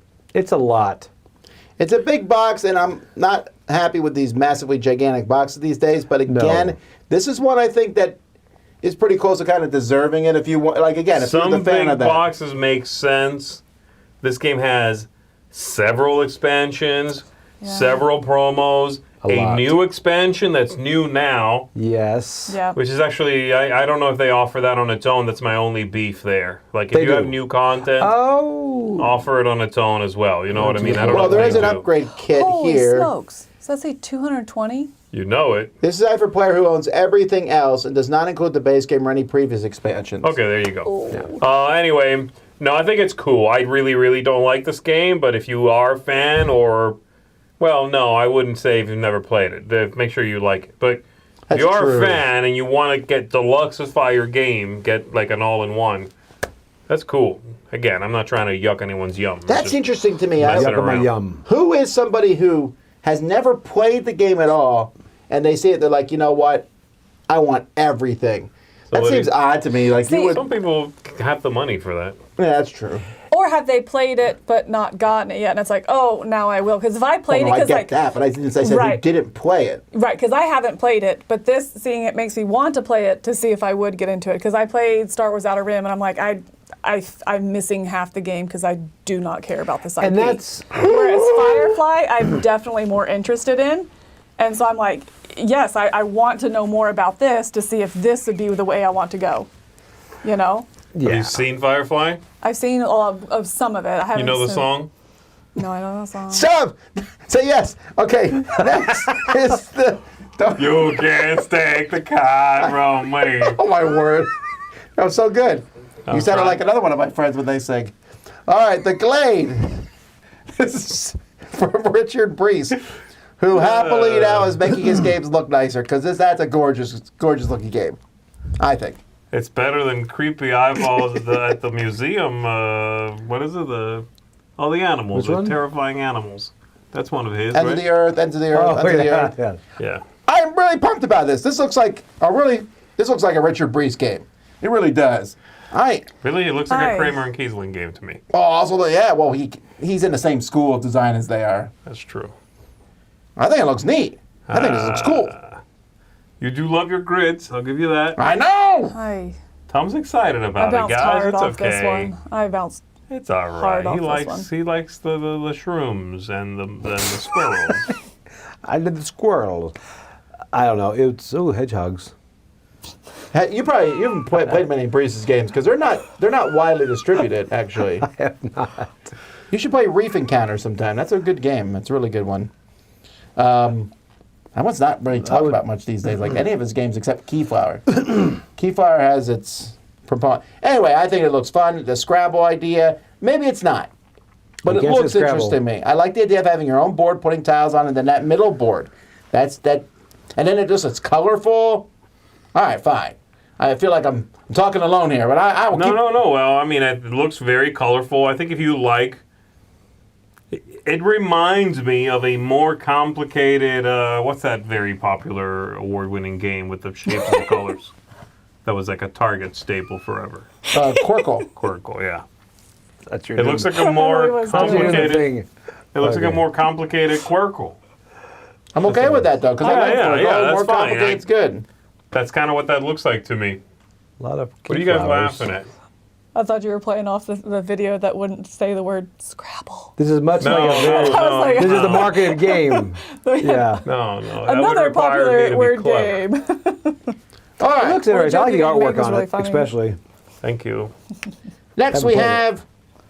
a lot. It's a big box, and I'm not happy with these massively gigantic boxes these days. But again, this is one I think that is pretty close to kind of deserving it. If you want, like again, if you're the fan Some of big that. boxes make sense. This game has several expansions, several promos, A lot. new expansion that's new now, Yes. Yeah. which is actually, I don't know if they offer that on its own. That's my only beef there. Like, if They you do. have new content, Oh. offer it on its own as well. You know what I mean? I don't know Well, if there they is an do. upgrade kit Holy here. smokes. Does that say 220? You know it. This is for a player who owns everything else and does not include the base game or any previous expansions. Okay, there you go. Anyway, no, I think it's cool. I really, really don't like this game, but if you are a fan or, well, no, I wouldn't say if you've never played it. Make sure you like it. But if That's you are true. a fan and you want to get deluxify your game, get like an all-in-one, that's cool. Again, I'm not trying to yuck anyone's yum. That's Just interesting to me. messing Yuck on my around. yum. Who is somebody who has never played the game at all, and they see it, they're like, you know what? I want everything. That what do seems you- odd to me. Like See- you would. Some people have the money for that. Yeah, that's true. Or have they played it but not gotten it yet? And it's like, oh, now I will. Because if I played Well, no, it, I because get like, that, but I didn't say who Right. didn't play it. right, because I haven't played it, but this seeing it makes me want to play it to see if I would get into it. Because I played Star Wars Outer Rim, and I'm like, I'm missing half the game because I do not care about this IP. And that's Whereas Firefly, I'm definitely more interested in. And so I'm like, yes, I want to know more about this to see if this would be the way I want to go. You know? Have yeah. you seen Firefly? I've seen all of some of it. I haven't You know the seen- song? No, I don't know the song. Shove! Say yes. Okay. Next is the. You can't take the card from me. Oh my word. That was so good. You sounded right. like another one of my friends when they sing. All right, the Glade. This is from Richard Brees, who happily now is making his games look nicer because that's a gorgeous, gorgeous looking game. I think. It's better than creepy eyeballs at the museum. What is it? The animals, Which the one? terrifying animals. That's one of his, Ends right? of the Earth, Ends of the Earth, Oh, Ends of the yeah, Earth. yeah. Yeah. I'm really pumped about this. This looks like a Richard Brees game. It really does. All right. Really, it looks like Nice. a Kramer and Kiesling game to me. Oh, also, yeah. Well, he's in the same school of design as they are. That's true. I think it looks neat. I think this looks cool. You do love your grids. I'll give you that. I know. Tom's excited I about it, bounced guys. hard It's off this okay. one. I bounced. It's all hard right. off this one. He likes the shrooms and the squirrels. I did the squirrels. I don't know. It's hedgehogs. Hey, you haven't played many Breeze's games because they're not widely distributed. Actually, I have not. You should play Reef Encounter sometime. That's a good game. That's a really good one. That one's not really talked about much these days, like any of his games except Keyflower. Keyflower has its proponent. Anyway, I think it looks fun. The Scrabble idea, maybe it's not, but You it can't say looks Scrabble. interesting to me. I like the idea of having your own board, putting tiles on, and then that middle board. That's that, and then it's colorful. All right, fine. I feel like I'm talking alone here, but I will keep. No. Well, I mean, it looks very colorful. I think if you like, it reminds me of a more complicated. What's that very popular award-winning game with the shapes and the colors? That was like a Target staple forever. Quirkle. Quirkle, yeah. That's your It looks like a What more was that? complicated. thing. It looks like a Okay. more complicated Quirkle. I'm okay with that though, because I Yeah, like yeah, Quirkle. yeah, that's More fine. complicated's good. That's kind of what that looks like to me. A lot of What are you guys keyflowers. laughing at? I thought you were playing off the video that wouldn't say the word Scrabble. This is much No, like a no, no, like- This is the no. marketed game. Yeah. No. That would Another require me popular to be word clever. game. All right. It looks interesting. I like the joking, artwork it was on really it, funny. especially. Thank you. Next Haven't we played it. have,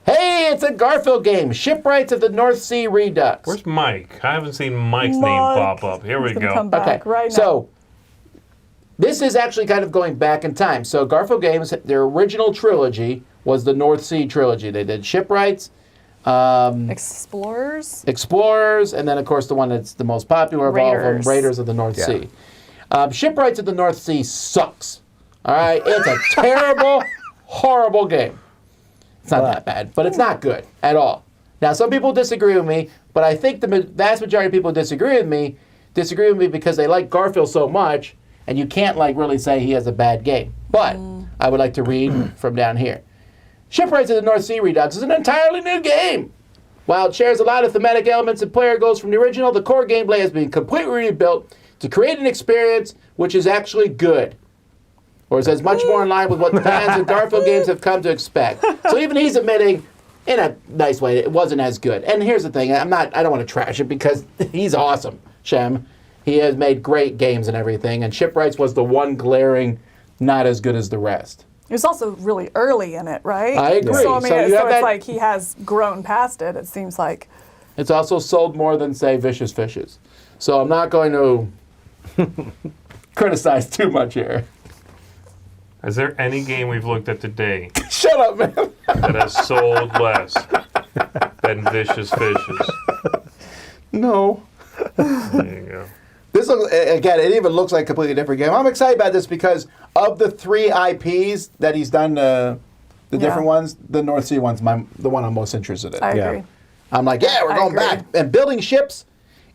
hey, it's a Garfield game, Shipwrights of the North Sea Redux. Where's Mike? I haven't seen Mike's name Mike. pop up. Here we He's gonna go. come back right now. So this is actually kind of going back in time. So Garfield Games, their original trilogy was the North Sea trilogy. They did Shipwrights, Explorers. Explorers, and then of course the one that's the most popular of all of them, Raiders of the North Sea. Shipwrights of the North Sea sucks. All right, it's a terrible, horrible game. It's not that bad, but it's not good at all. Now, some people disagree with me, but I think the vast majority of people disagree with me because they like Garfield so much, and you can't like really say he has a bad game. But I would like to read from down here. Shipwrights of the North Sea Redux is an entirely new game. While it shares a lot of thematic elements and player goals from the original, the core gameplay has been completely rebuilt to create an experience which is actually good. Or is as much more in line with what fans of Garfield games have come to expect. So even he's admitting, in a nice way, it wasn't as good. And here's the thing, I don't want to trash it because he's awesome, Shem. He has made great games and everything, and Shipwrights was the one glaring not as good as the rest. It was also really early in it, right? I agree. So, I mean, So you have it's that- like he has grown past it, it seems like. It's also sold more than, say, Vicious Fishes. So I'm not going to criticize too much here. Is there any game we've looked at today Shut up, man. that has sold less than Vicious Fishes? No. There you go. This looks, again, it even looks like a completely different game. I'm excited about this because of the 3 IPs that he's done, the different ones, the North Sea one's the one I'm most interested in. I agree. I'm like, yeah, we're going back. And building ships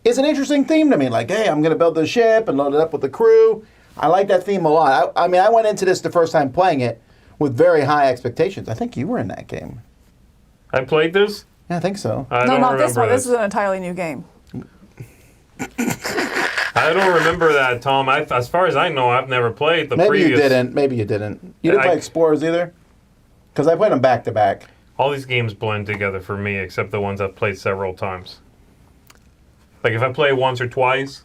is an interesting theme to me. Like, hey, I'm going to build the ship and load it up with the crew. I like that theme a lot. I mean, I went into this the first time playing it with very high expectations. I think you were in that game. I played this? Yeah, I think so. I No, don't not this remember one. This is an entirely new game. I don't remember that, Tom. As far as I know, I've never played the Maybe previous. you didn't. Maybe you didn't. You didn't play Explorers either? Because I played them back to back. All these games blend together for me, except the ones I've played several times. Like if I play once or twice,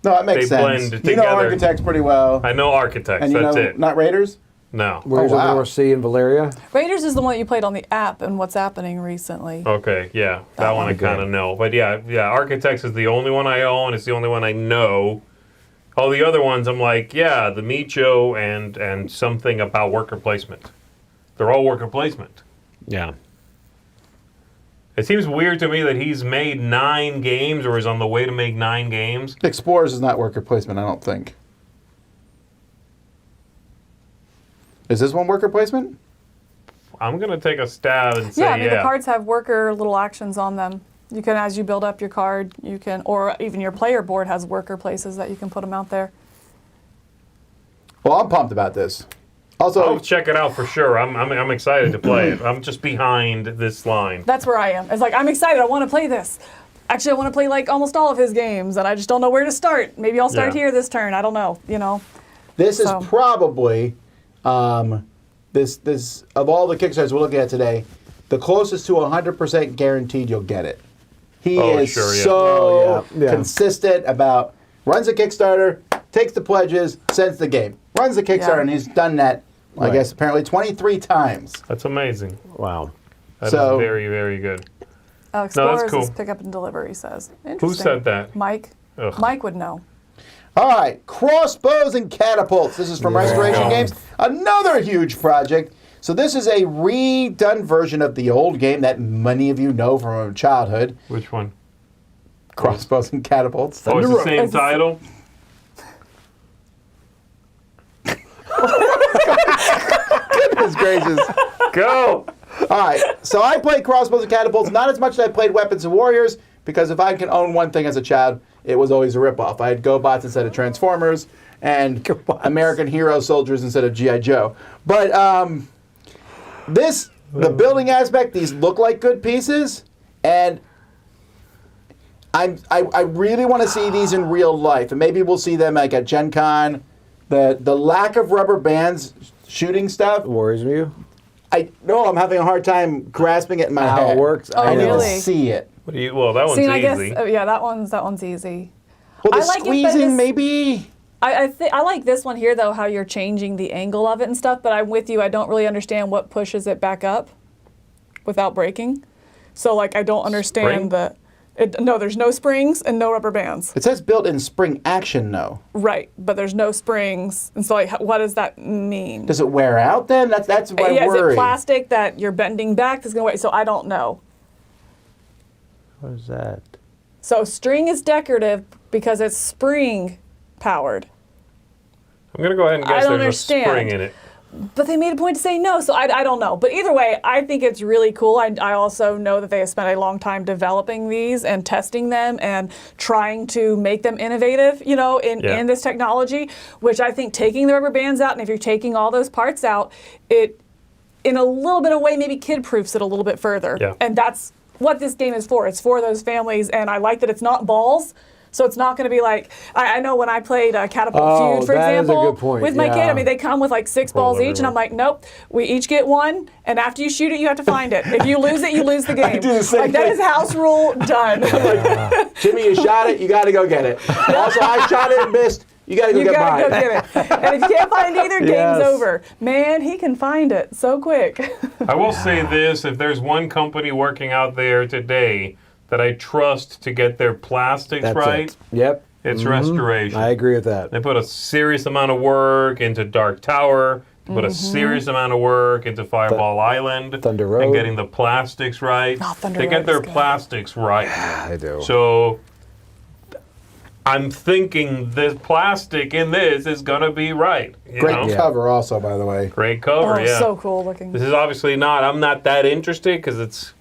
No, that makes They sense. blend You know together. Architects pretty well. I know Architects. And you That's know, it. not Raiders? No. Where's wow. the North Sea in Valeria? Raiders is the one that you played on the app and what's happening recently. Okay, yeah, that one I kind of know. But yeah, Architects is the only one I own. It's the only one I know. All the other ones, I'm like, yeah, the Micho and something about worker placement. They're all worker placement. Yeah. It seems weird to me that he's made 9 games or is on the way to make 9 games. Explorers is not worker placement, I don't think. Is this one worker placement? I'm going to take a stab and say, Yeah, I mean, the cards have worker little actions on them. You can, as you build up your card, you can, or even your player board has worker places that you can put them out there. Well, I'm pumped about this. Also, I'll check it out for sure. I'm excited to play it. I'm just behind this line. That's where I am. It's like, I'm excited. I want to play this. Actually, I want to play like almost all of his games, and I just don't know where to start. Maybe I'll start here this turn. I don't know, you know. this is probably, this of all the Kickstarters we're looking at today, the closest to 100% guaranteed you'll get it. He is sure, yeah. so Yeah. consistent about, runs a Kickstarter, takes the pledges, sends the game. Runs the Kickstarter, and he's done that, I guess, apparently 23 times. That's amazing. Wow. That So- is very, very good. Explorers cool. is pick up and deliver, he says. Who Interesting. said that? Mike. Ugh. Mike would know. All right, Crossbows and Catapults. This is from Restoration Games. Another huge project. So this is a redone version of the old game that many of you know from childhood, Which one? Crossbows and Catapults. Oh, it's the same It's- title? Goodness gracious. Go! All right, so I played Crossbows and Catapults, not as much as I played Weapons and Warriors, because if I can own one thing as a child, it was always a ripoff. I had GoBots instead of Transformers, and American Hero Soldiers instead of G.I. Joe. But the building aspect, these look like good pieces, and I really want to see these in real life, and maybe we'll see them like at Gen Con. The lack of rubber bands shooting stuff, Worries you? I know I'm having a hard time grasping it in my How head. it works? Oh, I need really? to see it. Well, that one's See, and I guess, easy. yeah, that one's easy. Well, the I like it, but squeezing, it's- maybe. I like this one here, though, how you're changing the angle of it and stuff, but I'm with you. I don't really understand what pushes it back up without breaking. So, like, I don't understand Spring? no, there's no springs and no rubber bands. It says built in spring action, though. Right, but there's no springs. And so, like, what does that mean? Does it wear out then? That's my Yeah, is worry. it plastic that you're bending back that's going to wear? So I don't know. What is that? So string is decorative because it's spring powered. I'm going to go ahead and I guess don't there's a spring understand. in it. But they made a point to say no, so I don't know. But either way, I think it's really cool. I also know that they have spent a long time developing these and testing them and trying to make them innovative, you know, in this technology, which I think taking the rubber bands out, and if you're taking all those parts out, it, in a little bit of way, maybe kid-proofs it a little bit further. Yeah. And that's what this game is for. It's for those families, and I like that it's not balls. So it's not going to be like, I know when I played Catapult Feud, for that is a example, good point, with my kid, yeah. I mean, they come with like 6 balls each, and I'm like, nope, we each get one, and after you shoot it, you have to find it. If you lose it, you lose the game. do the same Like, that thing. is house rule done. Jimmy, you shot it, you got to go get it. Also, I shot it and missed. You got to go You get gotta mine. go get it. And if you can't find either, game's Yes. over. Man, he can find it so quick. I will say this, if there's one company working out there today that I trust to get their plastics That's right, it. Yep. it's Restoration. I agree with that. They put a serious amount of work into Dark Tower, put a serious amount of work into Fireball Island, Thunder Road. and getting the plastics right. Oh, Thunder they Road get their is good. plastics right. I do. So I'm thinking the plastic in this is going to be right. You Great know? cover also, by the way. Great cover, Oh, yeah. so cool looking. This is obviously not, I'm not that interested because it's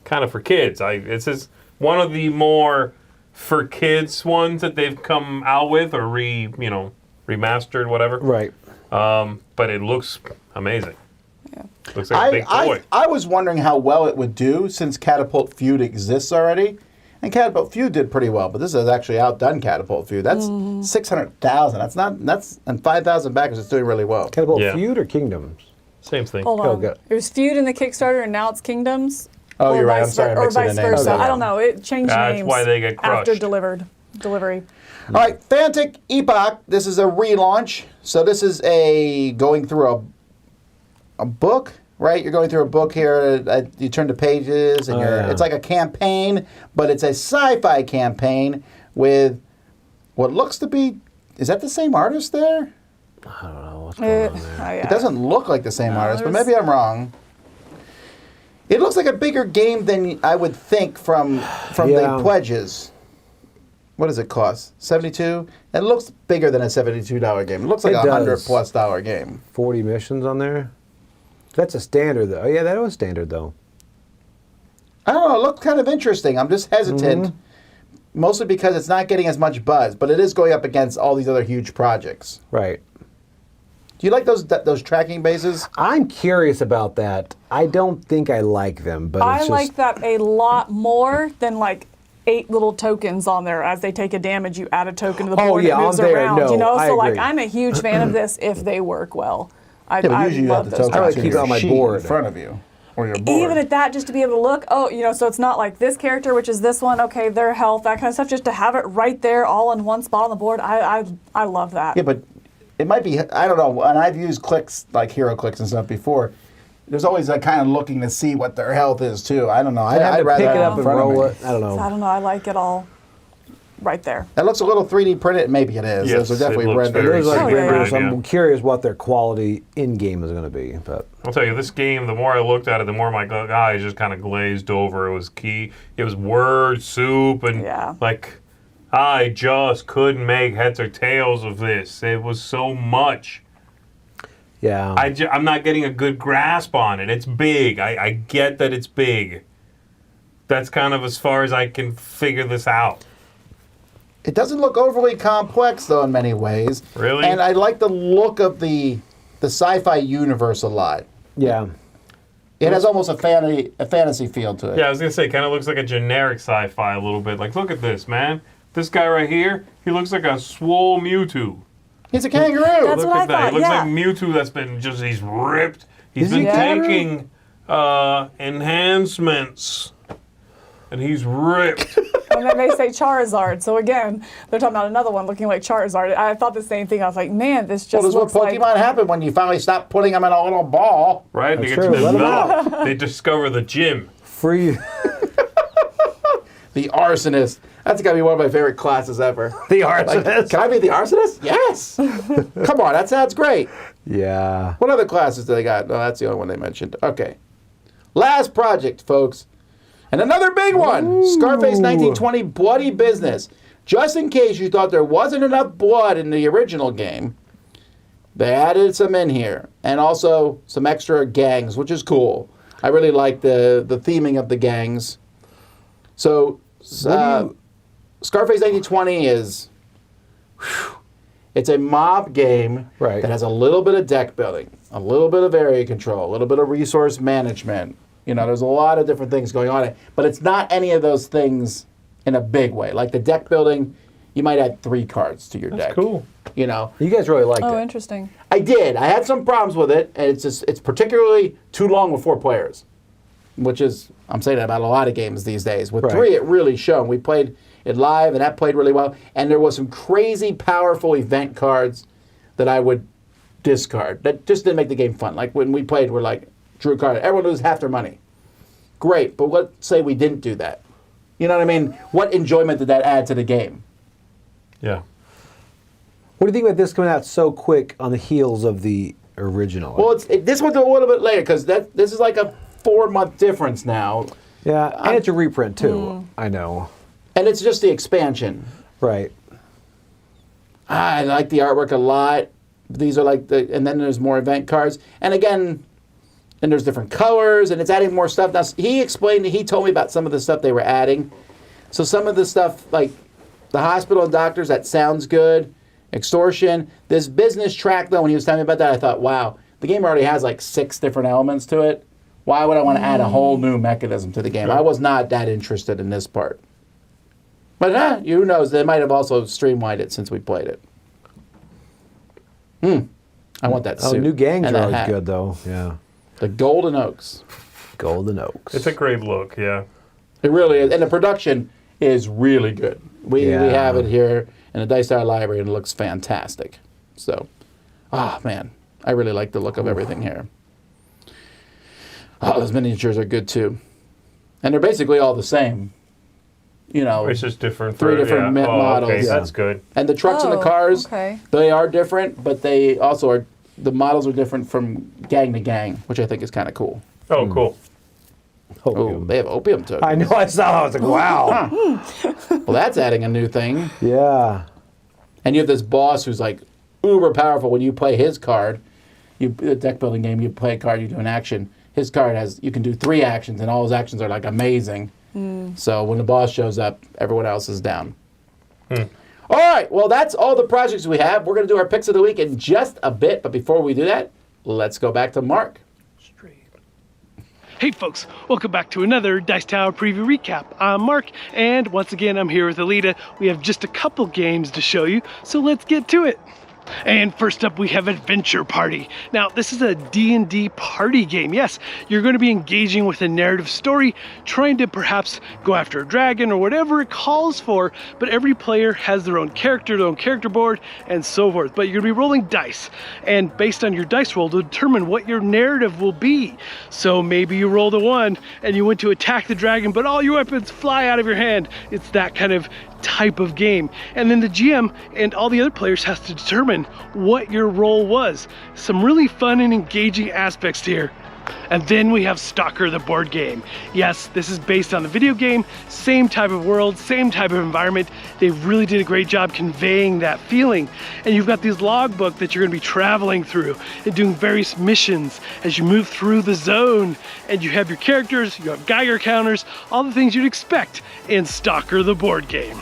kind of for kids. This is one of the more for kids ones that they've come out with or remastered, whatever. Right. But it looks amazing. Looks like a big toy. I was wondering how well it would do since Catapult Feud exists already. And Catapult Feud did pretty well, but this has actually outdone Catapult Feud. That's 600,000. That's and 5,000 backers. It's doing really well. Catapult Yeah. Feud or Kingdoms? Same thing. Hold on. good. It was Feud in the Kickstarter, and now it's Kingdoms. Oh, Or you're right. I'm vice sorry. I'm Or mixing the vice names. versa. Okay. I don't know. It changed That's names why they get after crushed. delivery. All right, Fantic Epoch. This is a relaunch. So this is going through a book, right? You're going through a book here. You turn the pages, and it's like a campaign, but it's a sci-fi campaign with what looks to be. Is that the same artist there? I don't know what's going on there. It doesn't look like the same artist, but there's- maybe I'm wrong. It looks like a bigger game than I would think from Yeah. the pledges. What does it cost? 72? It looks bigger than a $72 game. It looks like It a does. $100+ game. 40 missions on there? That's a standard, though. Oh, yeah, that was standard, though. I don't know. It looks kind of interesting. I'm just hesitant, Mm-hmm. mostly because it's not getting as much buzz, but it is going up against all these other huge projects. Right. Do you like those tracking bases? I'm curious about that. I don't think I like them, but I it's just... like that a lot more than like 8 little tokens on there. As they take a damage, you add a token to the Oh, board yeah, and it moves on there, around. no, you know, I so like agree. I'm a huge fan of this if they work well. I Yeah, but usually you have love the those. tokens I like in keep it your on my sheet board. in front of you or your board. Even at that, just to be able to look, so it's not like this character, which is this one, okay, their health, that kind of stuff, just to have it right there all in one spot on the board. I love that. Yeah, but it might be, I don't know, and I've used clicks, like hero clicks and stuff before. There's always that kind of looking to see what their health is, too. I don't know. I'd have I'd to rather pick have it it up in and front of roll me. it. I don't know. I don't know, I like it all right there. That looks a little 3D printed. Maybe it is. Yes, Those are definitely it looks rendered. very Those are Oh, great yeah, yeah. renders. I'm Yeah. curious what their quality in-game is going to be, but... I'll tell you, this game, the more I looked at it, the more my eyes just kind of glazed over. It was key. It was word soup, and Yeah. like, I just couldn't make heads or tails of this. It was so much. Yeah. I'm not getting a good grasp on it. It's big. I get that it's big. That's kind of as far as I can figure this out. It doesn't look overly complex, though, in many ways. Really? And I like the look of the sci-fi universe a lot. yeah. It has almost a fantasy feel to it. Yeah, I was going to say, kind of looks like a generic sci-fi a little bit. Like, look at this, man. This guy right here, he looks like a swole Mewtwo. He's a kangaroo. That's Look what I at that. thought, He looks yeah. like Mewtwo that's been just, he's ripped. He's Is he been a kangaroo? taking enhancements. And he's ripped. And then they say Charizard. So again, they're talking about another one looking like Charizard. I thought the same thing. I was like, man, this Well, just that's what looks like... Pokemon happened when you finally stop putting them in a little ball. Right? That's They get true. to Let 'em develop. They discover the gym. Free... The arsonist. That's got to be one of my favorite classes ever. the Like, arsonist. can I be the arsonist? Yes. Come on, that sounds great. Yeah. What other classes do they got? No, that's the only one they mentioned. Okay. Last project, folks. And another big one, Scarface 1920 Bloody Business. Just in case you thought there wasn't enough blood in the original game, they added some in here. And also some extra gangs, which is cool. I really like the theming of the gangs. So, Scarface 1920 is... It's a mob game that has a little bit of deck building, a little bit of area control, a little bit of resource management. You know, there's a lot of different things going on. But it's not any of those things in a big way. Like the deck building, you might add 3 cards to your deck. That's cool. You know, You guys really liked it. Oh, interesting. I did. I had some problems with it, and it's particularly too long with 4 players, which is, I'm saying that about a lot of games these days. With 3, it really shone. We played it live, and that played really well. And there was some crazy powerful event cards that I would discard. That just didn't make the game fun. Like when we played, we're like, drew a card. Everyone loses half their money. Great, but let's say we didn't do that. You know what I mean? What enjoyment did that add to the game? Yeah. What do you think about this coming out so quick on the heels of the original? Well, this one's a little bit later because this is like a 4-month difference now. Yeah, and it's a reprint too. I know. And it's just the expansion. Right. I like the artwork a lot. These are like and then there's more event cards. And again, and there's different colors, and it's adding more stuff. Now, he told me about some of the stuff they were adding. So some of the stuff, like the hospital and doctors, that sounds good. Extortion. This business track, though, when he was telling me about that, I thought, wow, the game already has like 6 different elements to it. Why would I want to add a whole new mechanism to the game? I was not that interested in this part. But who knows? They might have also streamlined it since we played it. I want that suit. New gangs and are that always hat. good, though. Yeah. The Golden Oaks. Golden Oaks. It's a great look, yeah. It really is. And the production is really good. We have it here in the Dice Tower Library, and it looks fantastic. So, man, I really like the look of everything here. Oh, those miniatures are good, too. And they're basically all the same. You know, It's just different. 3 different models. Okay, that's good. And the trucks and the cars, okay. they are different, but they also are, the models are different from gang to gang, which I think is kind of cool. Oh, cool. Oh, they have opium tokens. I know, I saw that. I was like, wow. Well, that's adding a new thing. Yeah. And you have this boss who's like uber powerful. When you play his card, a deck building game, you play a card, you do an action. His card you can do 3 actions, and all his actions are like amazing. So when the boss shows up, everyone else is down. All right, well, that's all the projects we have. We're going to do our picks of the week in just a bit. But before we do that, let's go back to Mark. Hey folks, welcome back to another Dice Tower Preview Recap. I'm Mark, and once again I'm here with Alita. We have just a couple games to show you, so let's get to it. And first up we have Adventure Party. Now this is a D&D party game. Yes, you're going to be engaging with a narrative story, trying to perhaps go after a dragon or whatever it calls for, but every player has their own character board, and so forth. But you're going to be rolling dice, and based on your dice roll to determine what your narrative will be. So maybe you rolled a 1 and you went to attack the dragon, but all your weapons fly out of your hand. It's that kind of type of game. And then the GM and all the other players has to determine what your role was. Some really fun and engaging aspects here. And then we have S.T.A.L.K.E.R, the board game. Yes, this is based on the video game, same type of world, same type of environment. They really did a great job conveying that feeling. And you've got these logbook that you're going to be traveling through and doing various missions as you move through the zone. And you have your characters, you have Geiger counters, all the things you'd expect in S.T.A.L.K.E.R, the board game.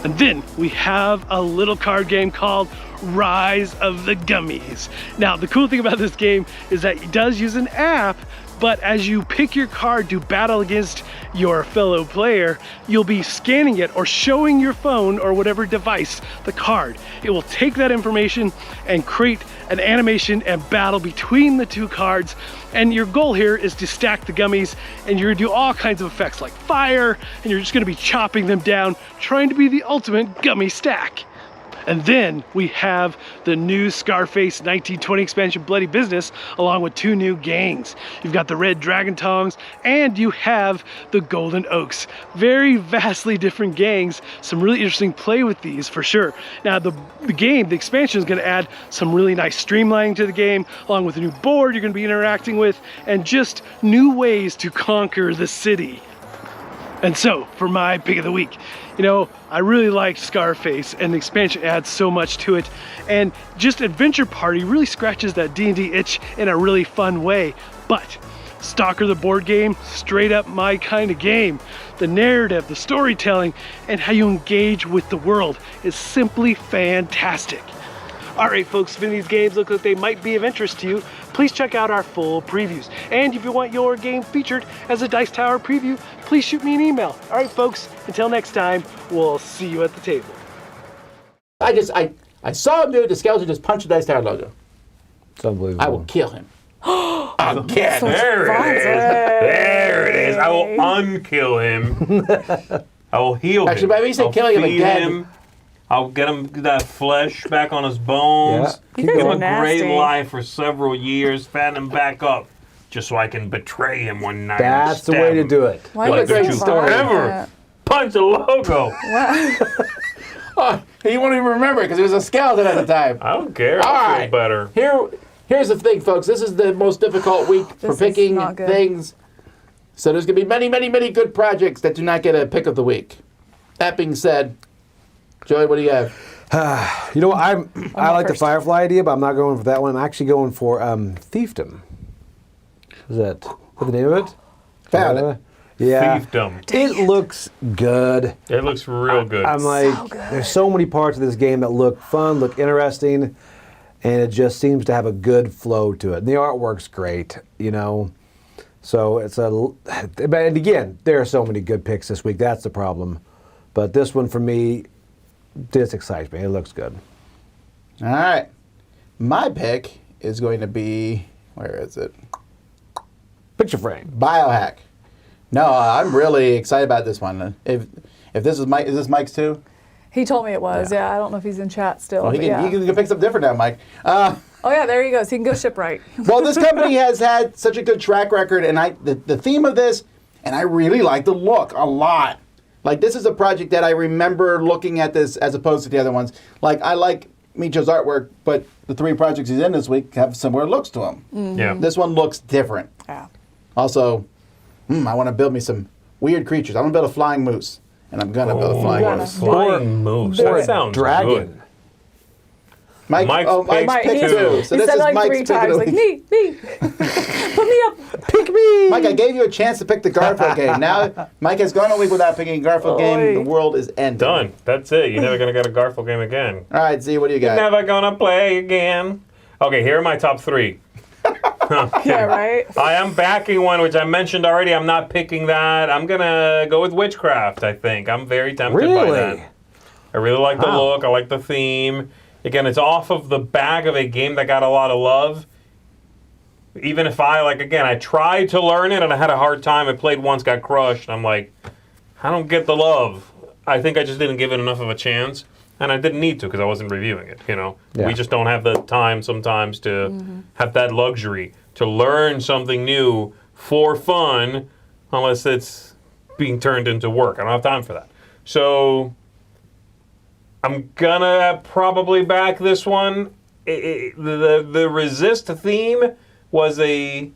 And then we have a little card game called Rise of the Gummies. Now, the cool thing about this game is that it does use an app, but as you pick your card to battle against your fellow player, you'll be scanning it or showing your phone or whatever device the card. It will take that information and create an animation and battle between the 2 cards. And your goal here is to stack the gummies, and you're gonna do all kinds of effects like fire, and you're just gonna be chopping them down, trying to be the ultimate gummy stack. And then we have the new Scarface 1920 expansion Bloody Business, along with 2 new gangs. You've got the Red Dragon Tongs, and you have the Golden Oaks. Very vastly different gangs. Some really interesting play with these for sure. Now the expansion is going to add some really nice streamlining to the game, along with a new board you're going to be interacting with, and just new ways to conquer the city. And so, for my pick of the week, I really liked Scarface, and the expansion adds so much to it. And just Adventure Party really scratches that D&D itch in a really fun way. But Stalker the board game, straight up my kind of game. The narrative, the storytelling, and how you engage with the world is simply fantastic. Alright folks, if any of these games look like they might be of interest to you, please check out our full previews. And if you want your game featured as a Dice Tower preview, please shoot me an email. Alright folks, until next time, we'll see you at the table. I saw him do it, the skeleton just punched the Dice Tower logo. It's unbelievable. I will kill him. Again. There it is. There it is. I will unkill him. I will heal him. Actually, by me saying killing him feed again. I'll get him that flesh back on his bones. Yeah. Give him a nasty. great life for several years. Fatten him back up, just so I can betray him one night. That's the way to do it. Why Like, do you don't you say ever that? punch a logo. Oh, he won't even remember it because it was a skeleton at the time. I don't care. All I right. feel better. Here's the thing, folks. This is the most difficult week for This is picking not good. things. So there's going to be many, many, many good projects that do not get a pick of the week. That being said, Joey, what do you have? You know what? I like the first. Firefly idea, but I'm not going for that one. I'm actually going for Thiefdom. Is that the name of it? Found it. Yeah. Thiefdom. It looks good. It looks real good. I'm like, there's so many parts of this game that look fun, look interesting, and it just seems to have a good flow to it. And the artwork's great, So it's and again, there are so many good picks this week. That's the problem. But this one for me, this excites me. It looks good. All right. My pick is going to be, where is it? Picture frame. Biohack. No, I'm really excited about this one. If this is Mike, is this Mike's too? He told me it was. Yeah, I don't know if he's in chat still. Well, he but can, yeah. he can pick something different now, Mike. Oh yeah, there he goes. He can go Shipwright. Well, this company has had such a good track record, and the theme of this, and I really like the look a lot. Like, this is a project that I remember looking at this as opposed to the other ones. Like, I like Micho's artwork, but the 3 projects he's in this week have similar looks to them. Yeah. This one looks different. Yeah. Also, I want to build me some weird creatures. I want to build a flying moose, and I'm going to build a flying yeah. moose. Flying moose. Or That a sounds dragon. good. Mike's pick pick he, two. So he this said is like Mike's 3 pick of times, the like week. me, put me up. Pick me! Mike, I gave you a chance to pick the Garfield game. Now, Mike has gone a week without picking a Garfield game. Oy. The world is ending. Done. That's it. You're never going to get a Garfield game again. All right, Z, what do you got? Never going to play again. Okay, here are my top 3. Yeah, right. I am backing one, which I mentioned already. I'm not picking that. I'm going to go with Witchcraft, I think. I'm very tempted by that. I really like the look. I like the theme. Again, it's off of the back of a game that got a lot of love. Even if I tried to learn it and I had a hard time. I played once, got crushed. I'm like, I don't get the love. I think I just didn't give it enough of a chance. And I didn't need to because I wasn't reviewing it, Yeah. We just don't have the time sometimes to have that luxury to learn something new for fun unless it's being turned into work. I don't have time for that. So I'm gonna probably back this one. The resist theme was a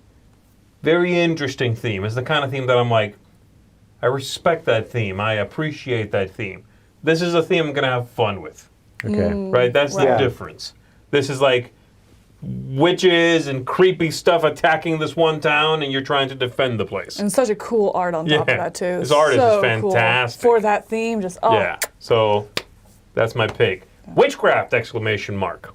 very interesting theme. It's the kind of theme that I'm like, I respect that theme. I appreciate that theme. This is a theme I'm gonna have fun with. Okay. Right? That's the Right. difference. This is like witches and creepy stuff attacking this one town, and you're trying to defend the place. And such a cool art on top Yeah. of that too. His art is So just cool. fantastic. For that theme. Just Yeah. So that's my pick. Witchcraft! Exclamation mark.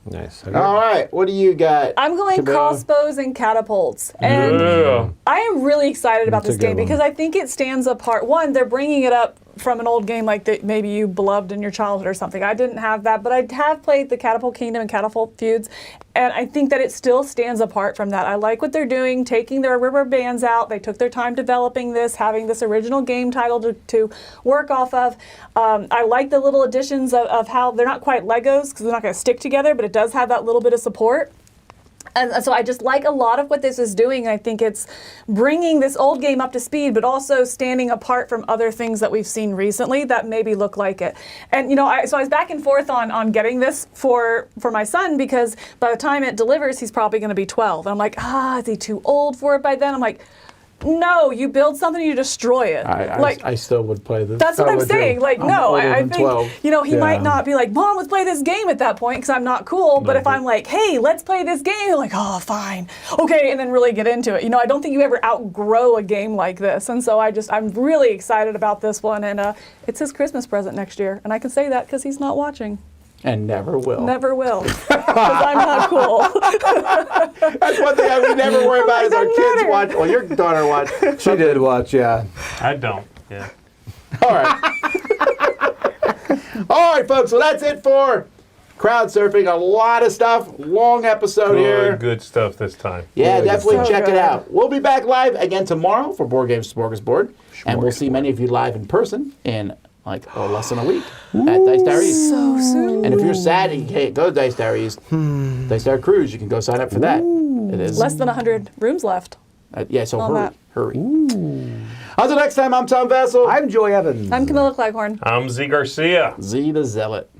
Nice. All right, what do you got? I'm going Cabell? Crossbows and Catapults. And Yeah. I am really excited about That's a this game good one. because I think it stands apart. One, they're bringing it up from an old game like that maybe you beloved in your childhood or something. I didn't have that, but I have played the Catapult Kingdom and Catapult Feuds, and I think that it still stands apart from that. I like what they're doing, taking their rubber bands out. They took their time developing this, having this original game title to work off of. I like the little additions of how they're not quite Legos because they're not going to stick together, but it does have that little bit of support. And so I just like a lot of what this is doing. I think it's bringing this old game up to speed, but also standing apart from other things that we've seen recently that maybe look like it. And so I was back and forth on getting this for my son because by the time it delivers, he's probably going to be 12. And I'm like, is he too old for it by then? I'm like, No, you build something, you destroy it. I still would play this. That's what I'm saying. Do. Like, no, older I than think 12. he might not be like, Mom, let's play this game at that point because I'm not cool. But if I'm like, hey, let's play this game, you're like, oh, fine, okay, and then really get into it. I don't think you ever outgrow a game like this, and so I'm really excited about this one, and it's his Christmas present next year, and I can say that because he's not watching. And never will. Never will, because I'm not cool. That's one thing I would never worry about is our kids watch. Well, your daughter watched. She did watch, yeah. I don't. Yeah. All right. All right, folks. Well, that's it for Crowdsurfing. A lot of stuff. Long episode here. Good stuff this time. Yeah, Really definitely good. So check it good. out. We'll be back live again tomorrow for Board Games Smorgasbord. And we'll see many of you live in person in less than a week at Dice Diaries. So soon. And if you're sad and you can't go to Dice Diaries, Dice Diary Cruise, you can go sign up for that. It is Less than 100 rooms left. so on that. hurry. Until next time, I'm Tom Vessel. I'm Joy Evans. I'm Camilla Claghorn. I'm Z Garcia. Z the Zealot.